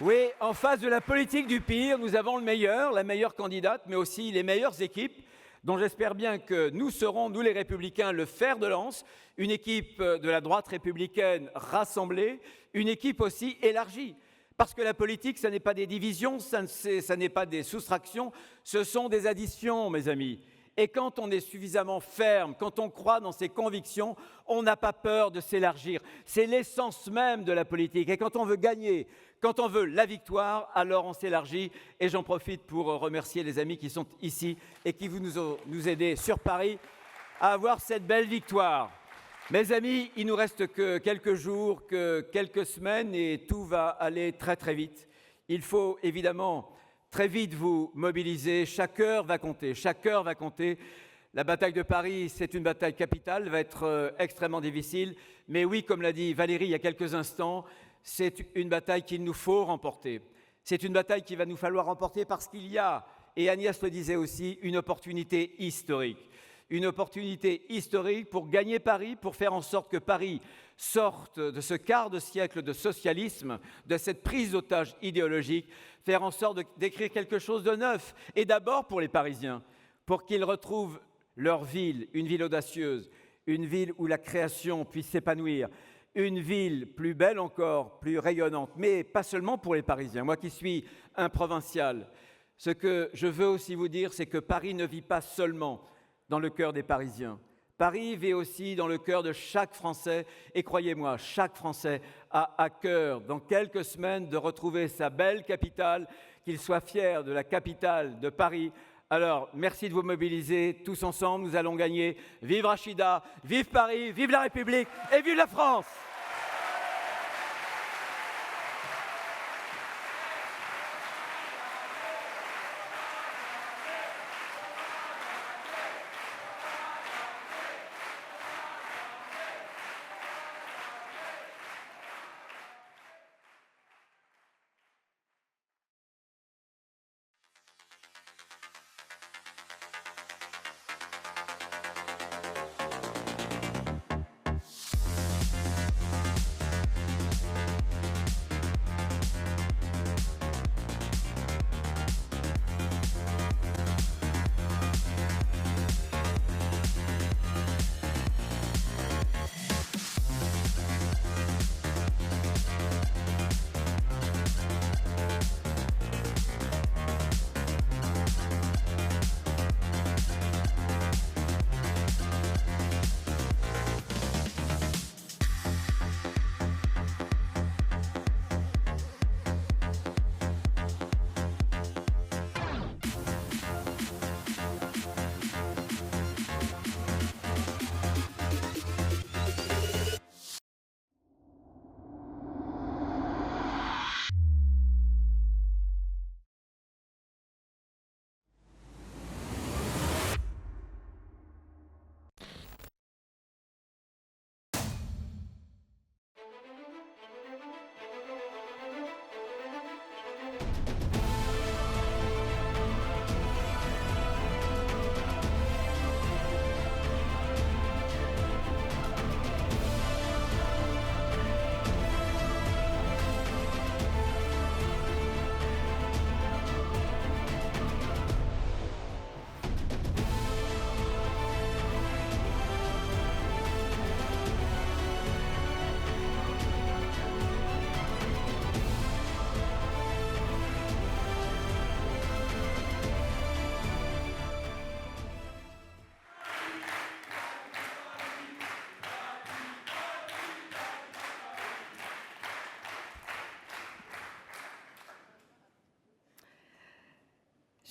Oui, en face de la politique du pire, nous avons le meilleur, la meilleure candidate, mais aussi les meilleures équipes, dont j'espère bien que nous serons, nous les Républicains, le fer de lance, une équipe de la droite républicaine rassemblée, une équipe aussi élargie. Parce que la politique, ça n'est pas des divisions, ça n'est pas des soustractions, ce sont des additions, mes amis. Et quand on est suffisamment ferme, quand on croit dans ses convictions, on n'a pas peur de s'élargir. C'est l'essence même de la politique. Et quand on veut gagner, quand on veut la victoire, alors on s'élargit. Et j'en profite pour remercier les amis qui sont ici et qui nous aidé sur Paris à avoir cette belle victoire. Mes amis, il nous reste que quelques jours, que quelques semaines et tout va aller très très vite. Il faut évidemment très vite vous mobiliser, chaque heure va compter, chaque heure va compter. La bataille de Paris, c'est une bataille capitale, elle va être extrêmement difficile. Mais oui, comme l'a dit Valérie il y a quelques instants, c'est une bataille qu'il nous faut remporter. C'est une bataille qu'il va nous falloir remporter parce qu'il y a, et Agnès le disait aussi, une opportunité historique. Une opportunité historique pour gagner Paris, pour faire en sorte que Paris sorte de ce quart de siècle de socialisme, de cette prise d'otage idéologique, faire en sorte d'écrire quelque chose de neuf. Et d'abord pour les Parisiens, pour qu'ils retrouvent leur ville, une ville audacieuse, une ville où la création puisse s'épanouir, une ville plus belle encore, plus rayonnante, mais pas seulement pour les Parisiens. Moi qui suis un provincial, ce que je veux aussi vous dire, c'est que Paris ne vit pas seulement dans le cœur des Parisiens. Paris vit aussi dans le cœur de chaque Français. Et croyez-moi, chaque Français a à cœur, dans quelques semaines, de retrouver sa belle capitale, qu'il soit fier de la capitale de Paris. Alors, merci de vous mobiliser. Tous ensemble, nous allons gagner. Vive Rachida, vive Paris, vive la République et vive la France!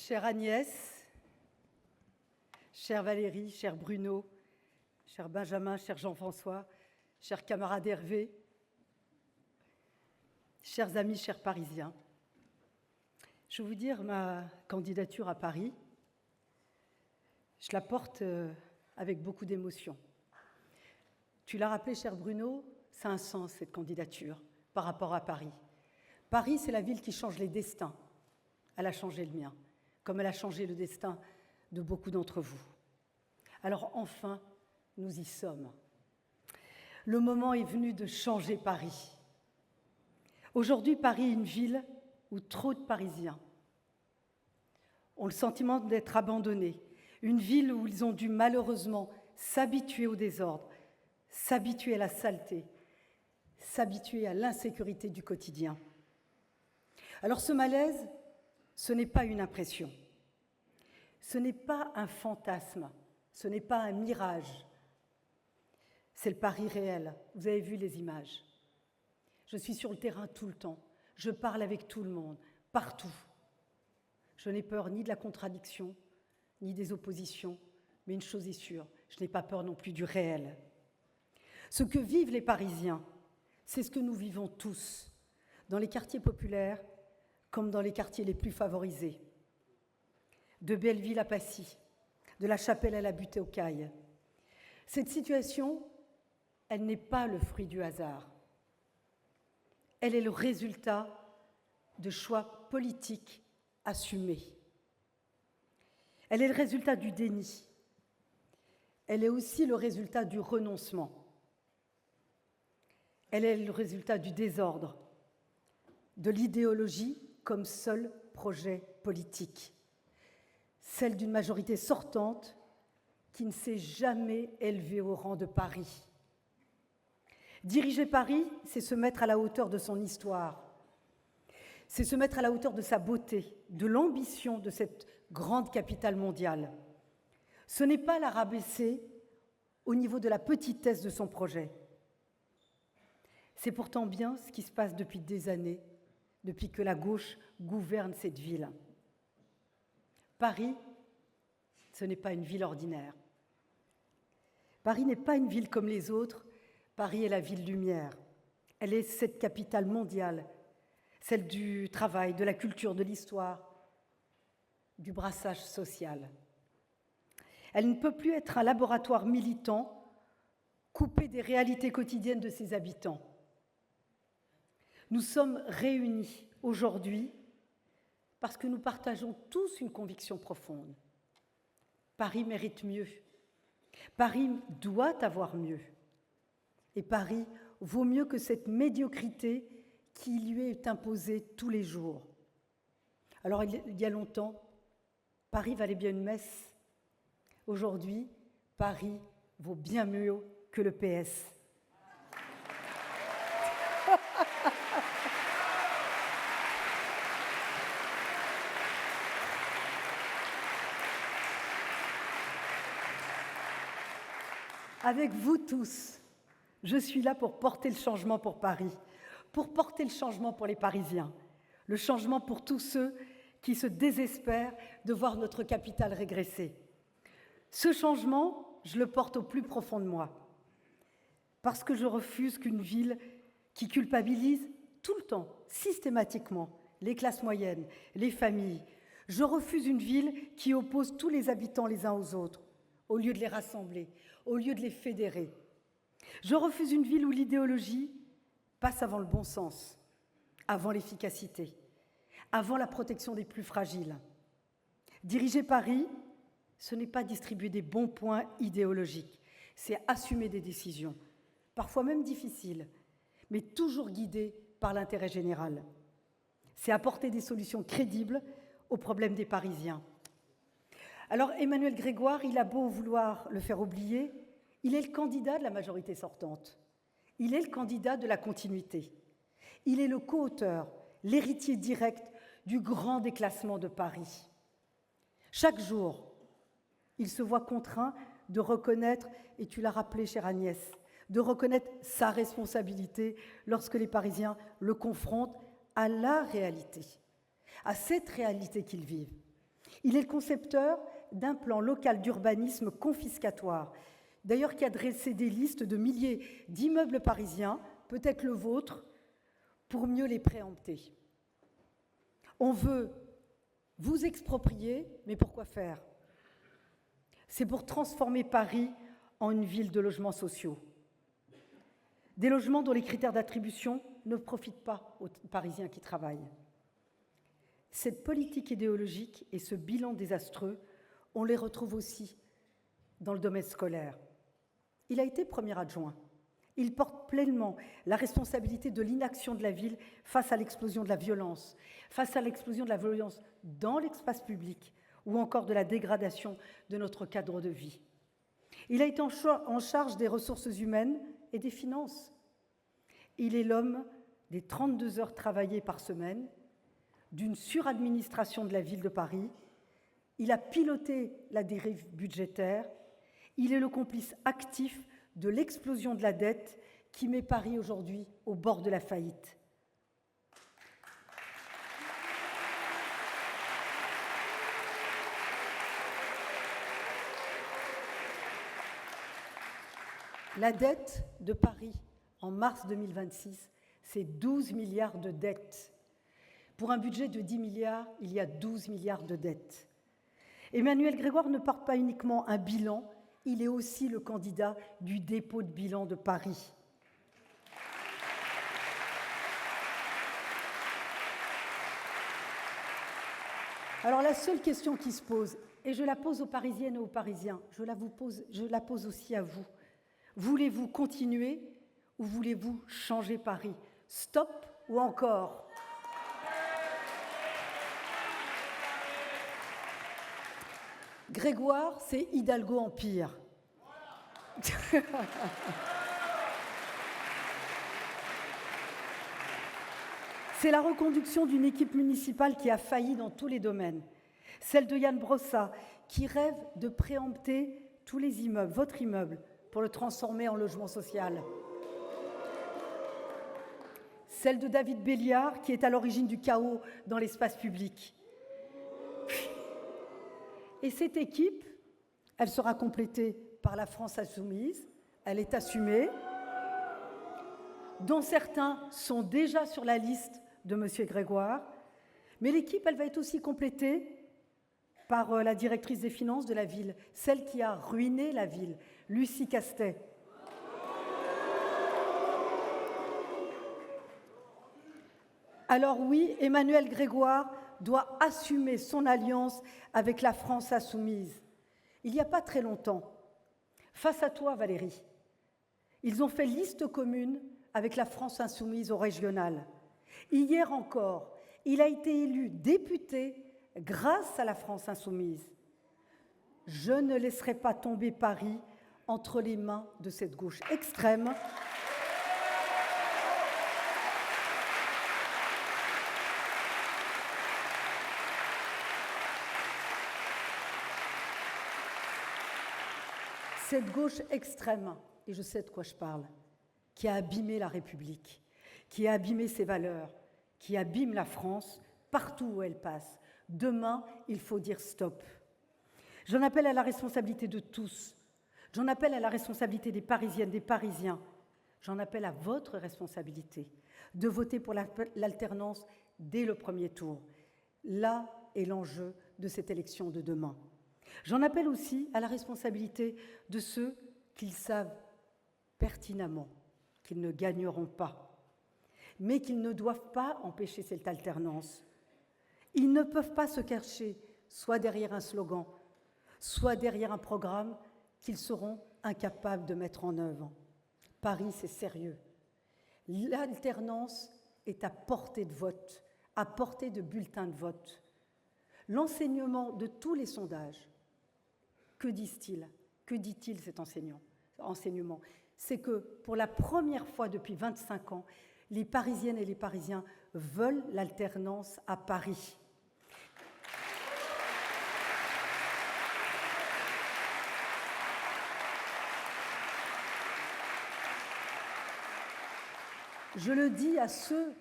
Chère Agnès, chère Valérie, cher Bruno, cher Benjamin, cher Jean-François, chers camarades Hervé, chers amis, chers Parisiens, je vais vous dire ma candidature à Paris. Je la porte avec beaucoup d'émotion. Tu l'as rappelé, cher Bruno, ça a un sens, cette candidature, par rapport à Paris. Paris, c'est la ville qui change les destins. Elle a changé le mien, comme elle a changé le destin de beaucoup d'entre vous. Alors enfin, nous y sommes. Le moment est venu de changer Paris. Aujourd'hui, Paris est une ville où trop de Parisiens ont le sentiment d'être abandonnés, une ville où ils ont dû malheureusement s'habituer au désordre, s'habituer à la saleté, s'habituer à l'insécurité du quotidien. Alors ce malaise, ce n'est pas une impression, ce n'est pas un fantasme, ce n'est pas un mirage, c'est le Paris réel. Vous avez vu les images. Je suis sur le terrain tout le temps, je parle avec tout le monde, partout. Je n'ai peur ni de la contradiction, ni des oppositions, mais une chose est sûre, je n'ai pas peur non plus du réel. Ce que vivent les Parisiens, c'est ce que nous vivons tous, dans les quartiers populaires comme dans les quartiers les plus favorisés. De Belleville à Passy, de la Chapelle à la Butte-aux-Cailles. Cette situation, elle n'est pas le fruit du hasard. Elle est le résultat de choix politiques assumés. Elle est le résultat du déni. Elle est aussi le résultat du renoncement. Elle est le résultat du désordre, de l'idéologie comme seul projet politique, celle d'une majorité sortante qui ne s'est jamais élevée au rang de Paris. Diriger Paris, c'est se mettre à la hauteur de son histoire, c'est se mettre à la hauteur de sa beauté, de l'ambition de cette grande capitale mondiale. Ce n'est pas la rabaisser au niveau de la petitesse de son projet. C'est pourtant bien ce qui se passe depuis des années, depuis que la gauche gouverne cette ville. Paris, ce n'est pas une ville ordinaire. Paris n'est pas une ville comme les autres. Paris est la ville lumière. Elle est cette capitale mondiale, celle du travail, de la culture, de l'histoire, du brassage social. Elle ne peut plus être un laboratoire militant, coupé des réalités quotidiennes de ses habitants. Nous sommes réunis aujourd'hui parce que nous partageons tous une conviction profonde. Paris mérite mieux. Paris doit avoir mieux. Et Paris vaut mieux que cette médiocrité qui lui est imposée tous les jours. Alors, il y a longtemps, Paris valait bien une messe. Aujourd'hui, Paris vaut bien mieux que le PS. Avec vous tous, je suis là pour porter le changement pour Paris, pour porter le changement pour les Parisiens, le changement pour tous ceux qui se désespèrent de voir notre capitale régresser. Ce changement, je le porte au plus profond de moi, parce que je refuse qu'une ville qui culpabilise tout le temps, systématiquement, les classes moyennes, les familles, je refuse une ville qui oppose tous les habitants les uns aux autres, au lieu de les rassembler, au lieu de les fédérer. Je refuse une ville où l'idéologie passe avant le bon sens, avant l'efficacité, avant la protection des plus fragiles. Diriger Paris, ce n'est pas distribuer des bons points idéologiques, c'est assumer des décisions, parfois même difficiles, mais toujours guidées par l'intérêt général. C'est apporter des solutions crédibles aux problèmes des Parisiens. Alors Emmanuel Grégoire, il a beau vouloir le faire oublier, il est le candidat de la majorité sortante. Il est le candidat de la continuité. Il est le co-auteur, l'héritier direct du grand déclassement de Paris. Chaque jour, il se voit contraint de reconnaître, et tu l'as rappelé, chère Agnès, de reconnaître sa responsabilité lorsque les Parisiens le confrontent à la réalité, à cette réalité qu'ils vivent. Il est le concepteur d'un plan local d'urbanisme confiscatoire, d'ailleurs qui a dressé des listes de milliers d'immeubles parisiens, peut-être le vôtre, pour mieux les préempter. On veut vous exproprier, mais pour quoi faire? C'est pour transformer Paris en une ville de logements sociaux. Des logements dont les critères d'attribution ne profitent pas aux Parisiens qui travaillent. Cette politique idéologique et ce bilan désastreux, on les retrouve aussi dans le domaine scolaire. Il a été premier adjoint Il porte pleinement la responsabilité de l'inaction de la ville face à l'explosion de la violence, dans l'espace public ou encore de la dégradation de notre cadre de vie. Il a été en charge des ressources humaines et des finances. Il est l'homme des 32 heures travaillées par semaine, d'une suradministration de la ville de Paris. Il a piloté la dérive budgétaire. Il est le complice actif de l'explosion de la dette qui met Paris aujourd'hui au bord de la faillite. La dette de Paris en mars 2026, c'est 12 milliards de dettes. Pour un budget de 10 milliards, il y a 12 milliards de dettes. Emmanuel Grégoire ne porte pas uniquement un bilan, il est aussi le candidat du dépôt de bilan de Paris. Alors la seule question qui se pose, et je la pose aux Parisiennes et aux Parisiens, je la pose aussi à vous. Voulez-vous continuer ou voulez-vous changer Paris? Stop ou encore? Grégoire, c'est Hidalgo en pire. C'est la reconduction d'une équipe municipale qui a failli dans tous les domaines. Celle de Yann Brossat, qui rêve de préempter tous les immeubles, votre immeuble, pour le transformer en logement social. Celle de David Béliard, qui est à l'origine du chaos dans l'espace public. Et cette équipe, elle sera complétée par la France insoumise, elle est assumée, dont certains sont déjà sur la liste de M. Grégoire, mais l'équipe, elle va être aussi complétée par la directrice des finances de la ville, celle qui a ruiné la ville, Lucie Castet. Alors oui, Emmanuel Grégoire doit assumer son alliance avec la France insoumise. Il n'y a pas très longtemps, face à toi Valérie, ils ont fait liste commune avec la France insoumise au régional. Hier encore, il a été élu député grâce à la France insoumise. Je ne laisserai pas tomber Paris entre les mains de cette gauche extrême. Cette gauche extrême, et je sais de quoi je parle, qui a abîmé la République, qui a abîmé ses valeurs, qui abîme la France partout où elle passe. Demain, il faut dire stop. J'en appelle à la responsabilité de tous. J'en appelle à la responsabilité des Parisiennes, des Parisiens. J'en appelle à votre responsabilité de voter pour l'alternance dès le premier tour. Là est l'enjeu de cette élection de demain. J'en appelle aussi à la responsabilité de ceux qui savent pertinemment qu'ils ne gagneront pas, mais qu'ils ne doivent pas empêcher cette alternance. Ils ne peuvent pas se cacher soit derrière un slogan, soit derrière un programme qu'ils seront incapables de mettre en œuvre. Paris, c'est sérieux. L'alternance est à portée de vote, à portée de bulletin de vote. L'enseignement de tous les sondages, que disent-ils? Que dit-il cet enseignement? C'est que pour la première fois depuis 25 ans, les Parisiennes et les Parisiens veulent l'alternance à Paris. Je le dis à ceux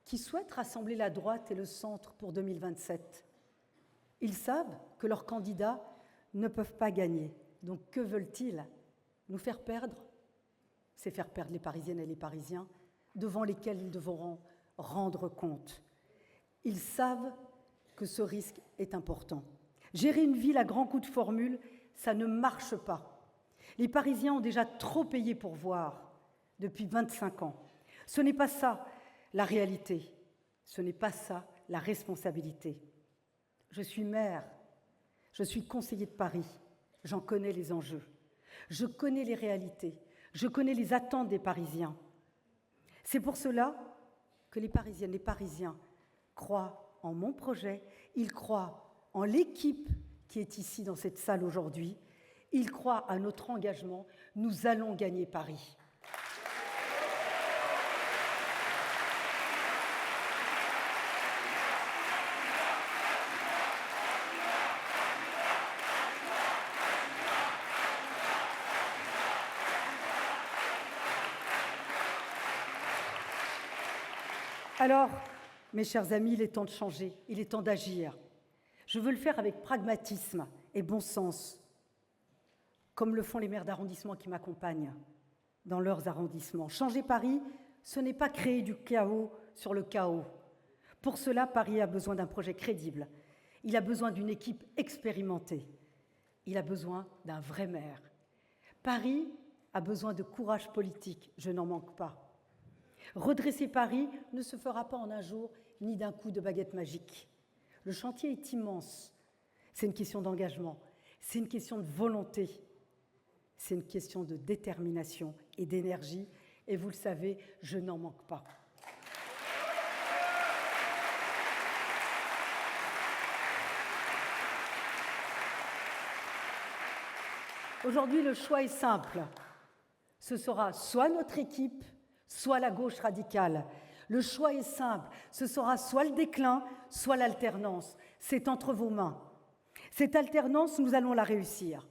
qui souhaitent rassembler la droite et le centre pour 2027. Ils savent que leurs candidats ne peuvent pas gagner. Donc que veulent-ils? Nous faire perdre? C'est faire perdre les Parisiennes et les Parisiens devant lesquels ils devront rendre compte. Ils savent que ce risque est important. Gérer une ville à grands coups de formule, ça ne marche pas. Les Parisiens ont déjà trop payé pour voir depuis 25 ans. Ce n'est pas ça la réalité, ce n'est pas ça la responsabilité. Je suis maire, je suis conseiller de Paris, j'en connais les enjeux, je connais les réalités, Je connais les attentes des Parisiens. C'est pour cela que les Parisiennes, les Parisiens croient en mon projet, ils croient en l'équipe qui est ici dans cette salle aujourd'hui, ils croient à notre engagement. Nous allons gagner Paris. Alors, mes chers amis, il est temps de changer, il est temps d'agir. Je veux le faire avec pragmatisme et bon sens, comme le font les maires d'arrondissement qui m'accompagnent dans leurs arrondissements. Changer Paris, ce n'est pas créer du chaos sur le chaos. Pour cela, Paris a besoin d'un projet crédible. Il a besoin d'une équipe expérimentée. Il a besoin d'un vrai maire. Paris a besoin de courage politique, je n'en manque pas. Redresser Paris ne se fera pas en un jour, ni d'un coup de baguette magique. Le chantier est immense. C'est une question d'engagement, c'est une question de volonté, c'est une question de détermination et d'énergie. Et vous le savez, je n'en manque pas. Aujourd'hui, le choix est simple. Ce sera soit notre équipe, soit la gauche radicale. Le choix est simple. Ce sera soit le déclin, soit l'alternance. C'est entre vos mains. Cette alternance, nous allons la réussir.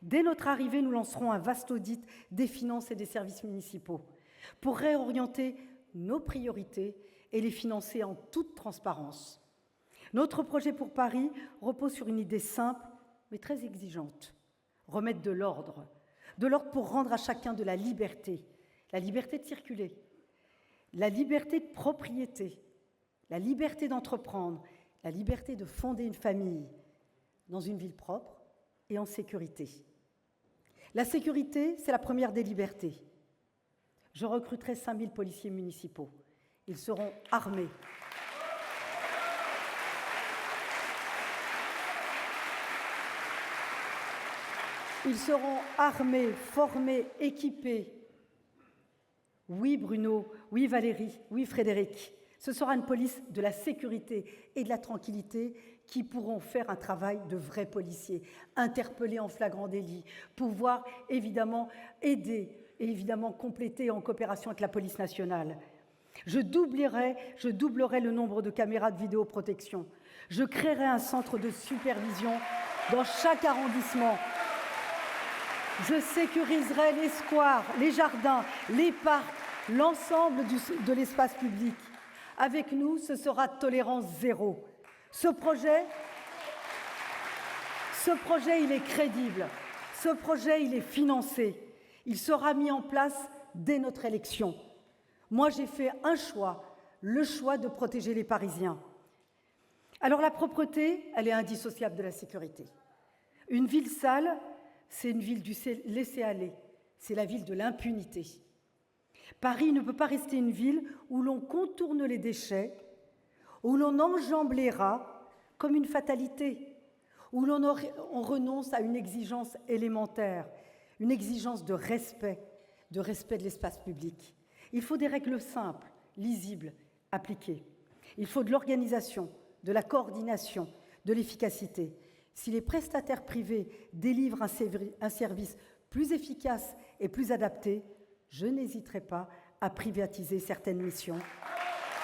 Dès notre arrivée, nous lancerons un vaste audit des finances et des services municipaux pour réorienter nos priorités et les financer en toute transparence. Notre projet pour Paris repose sur une idée simple, mais très exigeante. Remettre de l'ordre pour rendre à chacun de la liberté de circuler, la liberté de propriété, la liberté d'entreprendre, la liberté de fonder une famille dans une ville propre et en sécurité. La sécurité, c'est la première des libertés. Je recruterai 5000 policiers municipaux. Ils seront armés. Ils seront armés, formés, équipés. Oui Bruno, oui Valérie, oui Frédéric. Ce sera une police de la sécurité et de la tranquillité qui pourront faire un travail de vrais policiers, interpeller en flagrant délit, pouvoir évidemment aider et évidemment compléter en coopération avec la police nationale. Je doublerai le nombre de caméras de vidéoprotection. Je créerai un centre de supervision dans chaque arrondissement. Je sécuriserai les squares, les jardins, les parcs, l'ensemble de l'espace public. Avec nous, ce sera tolérance zéro. Ce projet, il est crédible. Ce projet, il est financé. Il sera mis en place dès notre élection. Moi, j'ai fait un choix, le choix de protéger les Parisiens. Alors la propreté, elle est indissociable de la sécurité. Une ville sale, c'est une ville du laisser-aller, c'est la ville de l'impunité. Paris ne peut pas rester une ville où l'on contourne les déchets, où l'on enjambe les rats comme une fatalité, où on renonce à une exigence élémentaire, une exigence de respect de l'espace public. Il faut des règles simples, lisibles, appliquées. Il faut de l'organisation, de la coordination, de l'efficacité. Si les prestataires privés délivrent un service plus efficace et plus adapté, je n'hésiterai pas à privatiser certaines missions,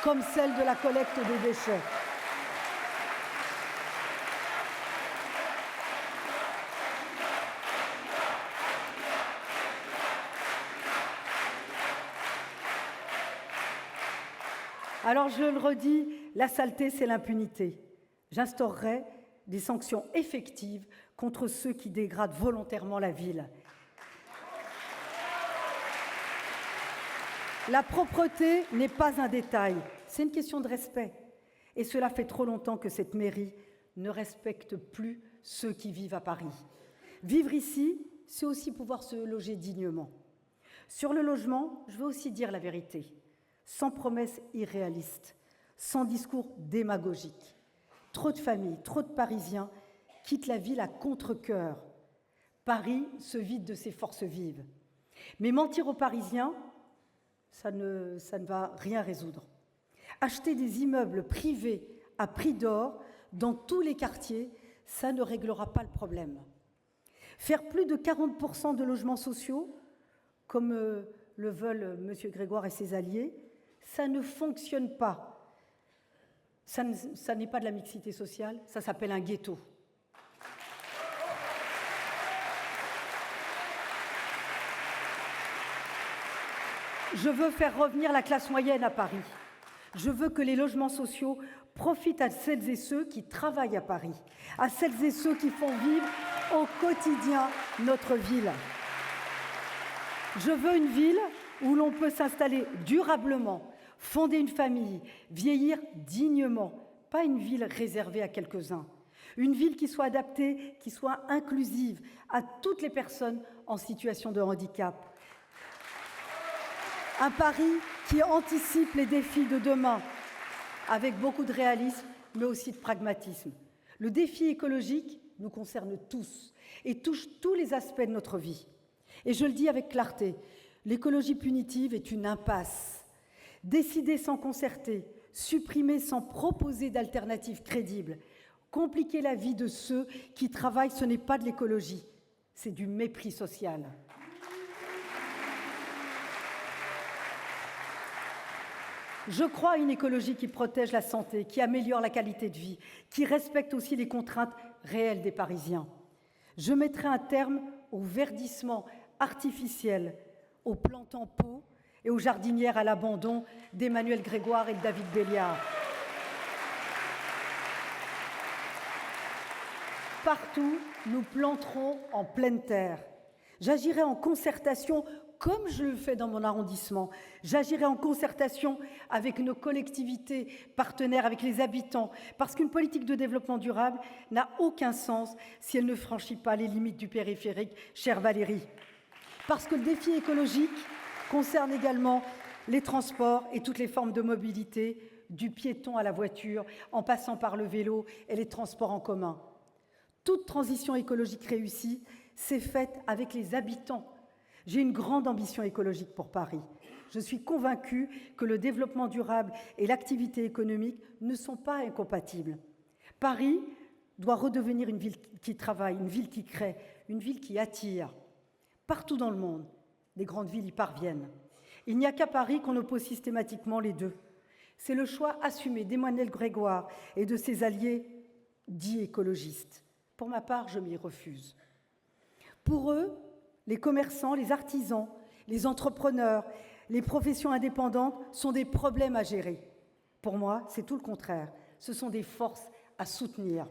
comme celle de la collecte des déchets. Alors je le redis, la saleté, c'est l'impunité. J'instaurerai des sanctions effectives contre ceux qui dégradent volontairement la ville. La propreté n'est pas un détail, c'est une question de respect. Et cela fait trop longtemps que cette mairie ne respecte plus ceux qui vivent à Paris. Vivre ici, c'est aussi pouvoir se loger dignement. Sur le logement, je veux aussi dire la vérité, sans promesses irréalistes, sans discours démagogiques. Trop de familles, trop de Parisiens quittent la ville à contre-cœur. Paris se vide de ses forces vives. Mais mentir aux Parisiens, ça ne va rien résoudre. Acheter des immeubles privés à prix d'or dans tous les quartiers, ça ne réglera pas le problème. Faire plus de 40% de logements sociaux, comme le veulent M. Grégoire et ses alliés, ça ne fonctionne pas. Ça n'est pas de la mixité sociale, ça s'appelle un ghetto. Je veux faire revenir la classe moyenne à Paris. Je veux que les logements sociaux profitent à celles et ceux qui travaillent à Paris, à celles et ceux qui font vivre au quotidien notre ville. Je veux une ville où l'on peut s'installer durablement, fonder une famille, vieillir dignement, pas une ville réservée à quelques-uns. Une ville qui soit adaptée, qui soit inclusive à toutes les personnes en situation de handicap. Un Paris qui anticipe les défis de demain avec beaucoup de réalisme, mais aussi de pragmatisme. Le défi écologique nous concerne tous et touche tous les aspects de notre vie. Et je le dis avec clarté, l'écologie punitive est une impasse. Décider sans concerter, supprimer sans proposer d'alternatives crédibles, compliquer la vie de ceux qui travaillent, ce n'est pas de l'écologie, c'est du mépris social. Je crois à une écologie qui protège la santé, qui améliore la qualité de vie, qui respecte aussi les contraintes réelles des Parisiens. Je mettrai un terme au verdissement artificiel, aux plantes en pot et aux jardinières à l'abandon d'Emmanuel Grégoire et de David Béliard. Partout, nous planterons en pleine terre. J'agirai en concertation comme je le fais dans mon arrondissement. J'agirai en concertation avec nos collectivités partenaires, avec les habitants, parce qu'une politique de développement durable n'a aucun sens si elle ne franchit pas les limites du périphérique, chère Valérie. Parce que le défi écologique concerne également les transports et toutes les formes de mobilité, du piéton à la voiture, en passant par le vélo et les transports en commun. Toute transition écologique réussie s'est faite avec les habitants. J'ai une grande ambition écologique pour Paris. Je suis convaincue que le développement durable et l'activité économique ne sont pas incompatibles. Paris doit redevenir une ville qui travaille, une ville qui crée, une ville qui attire. Partout dans le monde, les grandes villes y parviennent. Il n'y a qu'à Paris qu'on oppose systématiquement les deux. C'est le choix assumé d'Emmanuel Grégoire et de ses alliés dits écologistes. Pour ma part, je m'y refuse. Pour eux, les commerçants, les artisans, les entrepreneurs, les professions indépendantes sont des problèmes à gérer. Pour moi, c'est tout le contraire. Ce sont des forces à soutenir.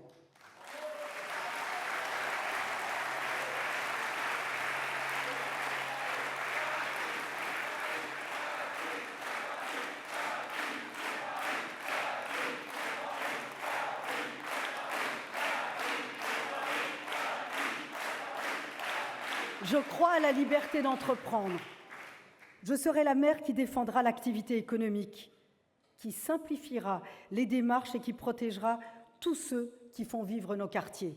Je crois à la liberté d'entreprendre. Je serai la maire qui défendra l'activité économique, qui simplifiera les démarches et qui protégera tous ceux qui font vivre nos quartiers.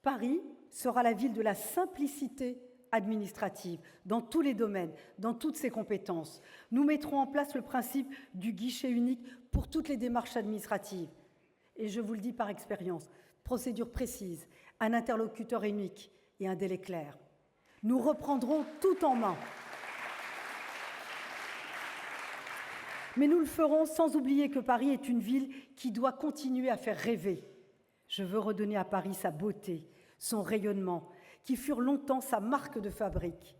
Paris sera la ville de la simplicité administrative, dans tous les domaines, dans toutes ses compétences. Nous mettrons en place le principe du guichet unique pour toutes les démarches administratives. Et je vous le dis par expérience, procédure précise, un interlocuteur unique et un délai clair. Nous reprendrons tout en main. Mais nous le ferons sans oublier que Paris est une ville qui doit continuer à faire rêver. Je veux redonner à Paris sa beauté, son rayonnement, qui furent longtemps sa marque de fabrique.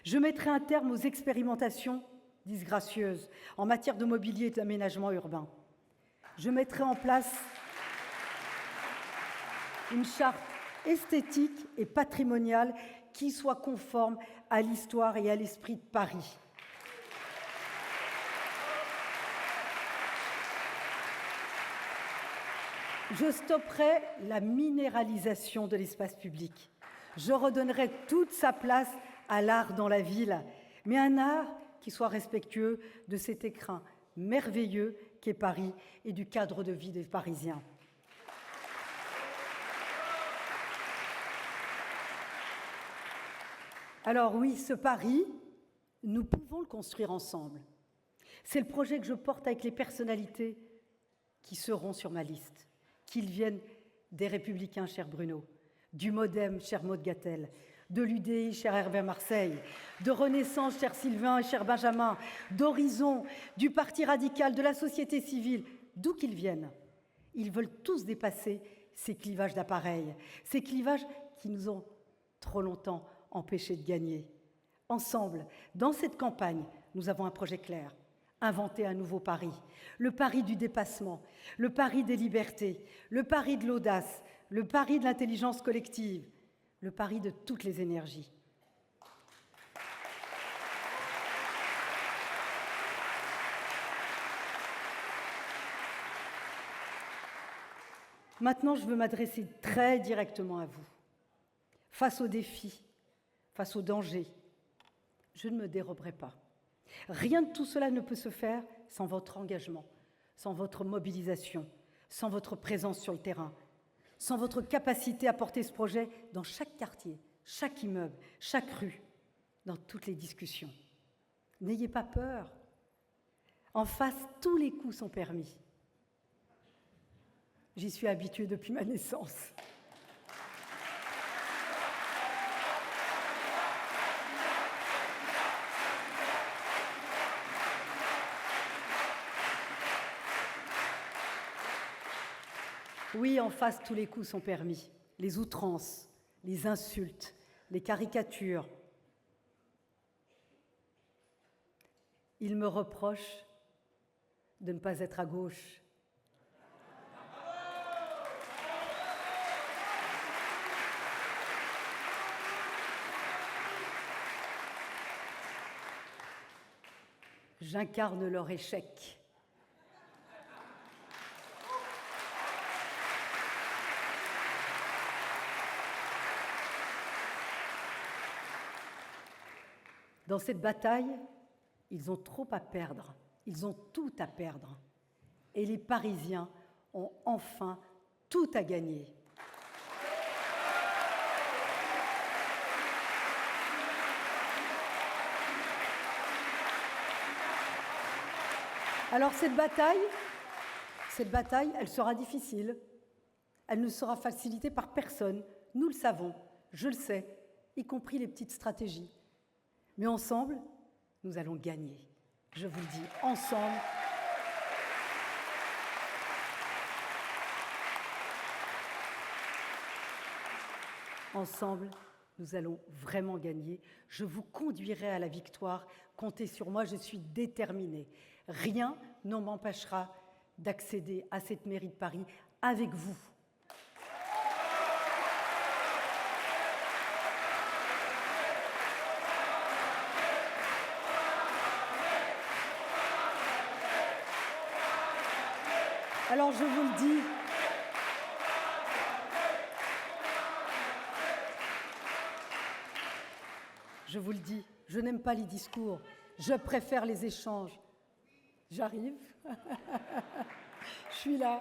Je mettrai un terme aux expérimentations disgracieuses en matière de mobilier et d'aménagement urbain. Je mettrai en place une charte esthétique et patrimoniale qui soit conforme à l'histoire et à l'esprit de Paris. Je stopperai la minéralisation de l'espace public. Je redonnerai toute sa place à l'art dans la ville, mais un art qui soit respectueux de cet écrin merveilleux qu'est Paris et du cadre de vie des Parisiens. Alors oui, ce Paris, nous pouvons le construire ensemble. C'est le projet que je porte avec les personnalités qui seront sur ma liste, qu'ils viennent des Républicains, cher Bruno, du MoDem, cher Maud Gattel, de l'UDI, cher Hervé Marseille, de Renaissance, cher Sylvain et cher Benjamin, d'Horizon, du Parti radical, de la société civile, d'où qu'ils viennent. Ils veulent tous dépasser ces clivages d'appareils, ces clivages qui nous ont trop longtemps empêchés de gagner. Ensemble, dans cette campagne, nous avons un projet clair. Inventer un nouveau Paris, le Paris du dépassement, le Paris des libertés, le Paris de l'audace, le Paris de l'intelligence collective, le Paris de toutes les énergies. Maintenant, je veux m'adresser très directement à vous. Face aux défis, face aux dangers, je ne me déroberai pas. Rien de tout cela ne peut se faire sans votre engagement, sans votre mobilisation, sans votre présence sur le terrain, sans votre capacité à porter ce projet dans chaque quartier, chaque immeuble, chaque rue, dans toutes les discussions. N'ayez pas peur. En face, tous les coups sont permis. J'y suis habituée depuis ma naissance. Oui, en face, tous les coups sont permis. Les outrances, les insultes, les caricatures. Ils me reprochent de ne pas être à gauche. J'incarne leur échec. Dans cette bataille, ils ont trop à perdre, ils ont tout à perdre. Et les Parisiens ont enfin tout à gagner. Alors cette bataille, elle sera difficile. Elle ne sera facilitée par personne. Nous le savons, je le sais, y compris les petites stratégies. Mais ensemble, nous allons gagner. Je vous le dis, ensemble. Ensemble, nous allons vraiment gagner. Je vous conduirai à la victoire. Comptez sur moi, je suis déterminée. Rien ne m'empêchera d'accéder à cette mairie de Paris avec vous. Alors je vous le dis, je n'aime pas les discours, je préfère les échanges. J'arrive, je suis là.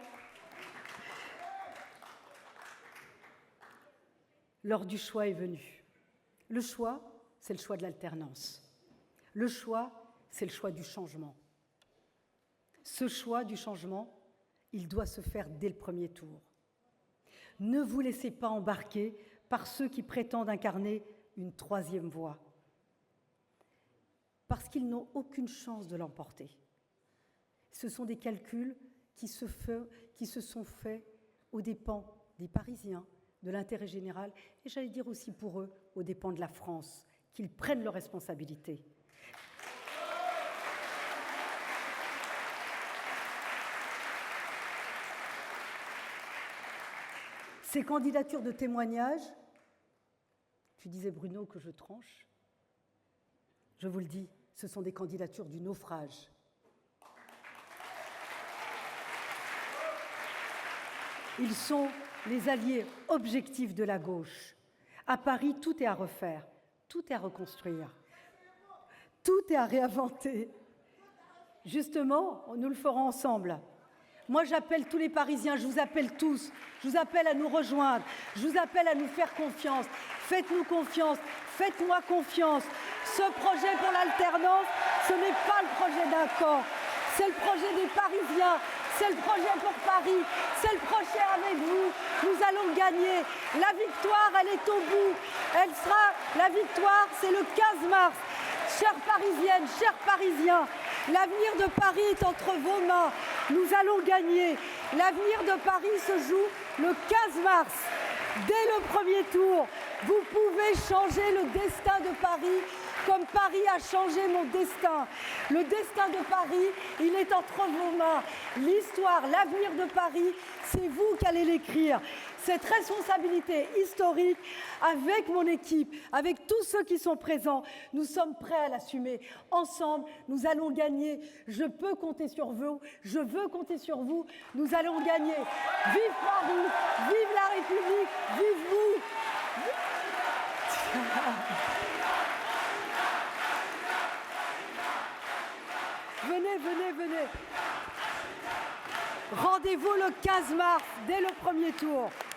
L'heure du choix est venue. Le choix, c'est le choix de l'alternance. Le choix, c'est le choix du changement. Ce choix du changement, il doit se faire dès le premier tour. Ne vous laissez pas embarquer par ceux qui prétendent incarner une troisième voie, parce qu'ils n'ont aucune chance de l'emporter. Ce sont des calculs qui se sont faits aux dépens des Parisiens, de l'intérêt général, et j'allais dire aussi pour eux, aux dépens de la France, qu'ils prennent leurs responsabilités. Ces candidatures de témoignage, tu disais Bruno que je tranche, je vous le dis, ce sont des candidatures du naufrage. Ils sont les alliés objectifs de la gauche. À Paris, tout est à refaire, tout est à reconstruire, tout est à réinventer. Justement, nous le ferons ensemble. Moi, j'appelle tous les Parisiens, je vous appelle tous, je vous appelle à nous rejoindre, je vous appelle à nous faire confiance. Faites-nous confiance, faites-moi confiance. Ce projet pour l'alternance, ce n'est pas le projet d'un camp, c'est le projet des Parisiens, c'est le projet pour Paris, c'est le projet avec vous. Nous allons gagner. La victoire, elle est au bout. La victoire, c'est le 15 mars. Chères Parisiennes, chers Parisiens, l'avenir de Paris est entre vos mains. Nous allons gagner. L'avenir de Paris se joue le 15 mars. Dès le premier tour, vous pouvez changer le destin de Paris comme Paris a changé mon destin. Le destin de Paris, il est entre vos mains. L'histoire, l'avenir de Paris, c'est vous qui allez l'écrire. Cette responsabilité historique, avec mon équipe, avec tous ceux qui sont présents, nous sommes prêts à l'assumer. Ensemble, nous allons gagner. Je peux compter sur vous, je veux compter sur vous. Nous allons gagner. Vive Paris, vive la République, vive vous. Venez, venez, venez. Rendez-vous le 15 mars, dès le premier tour.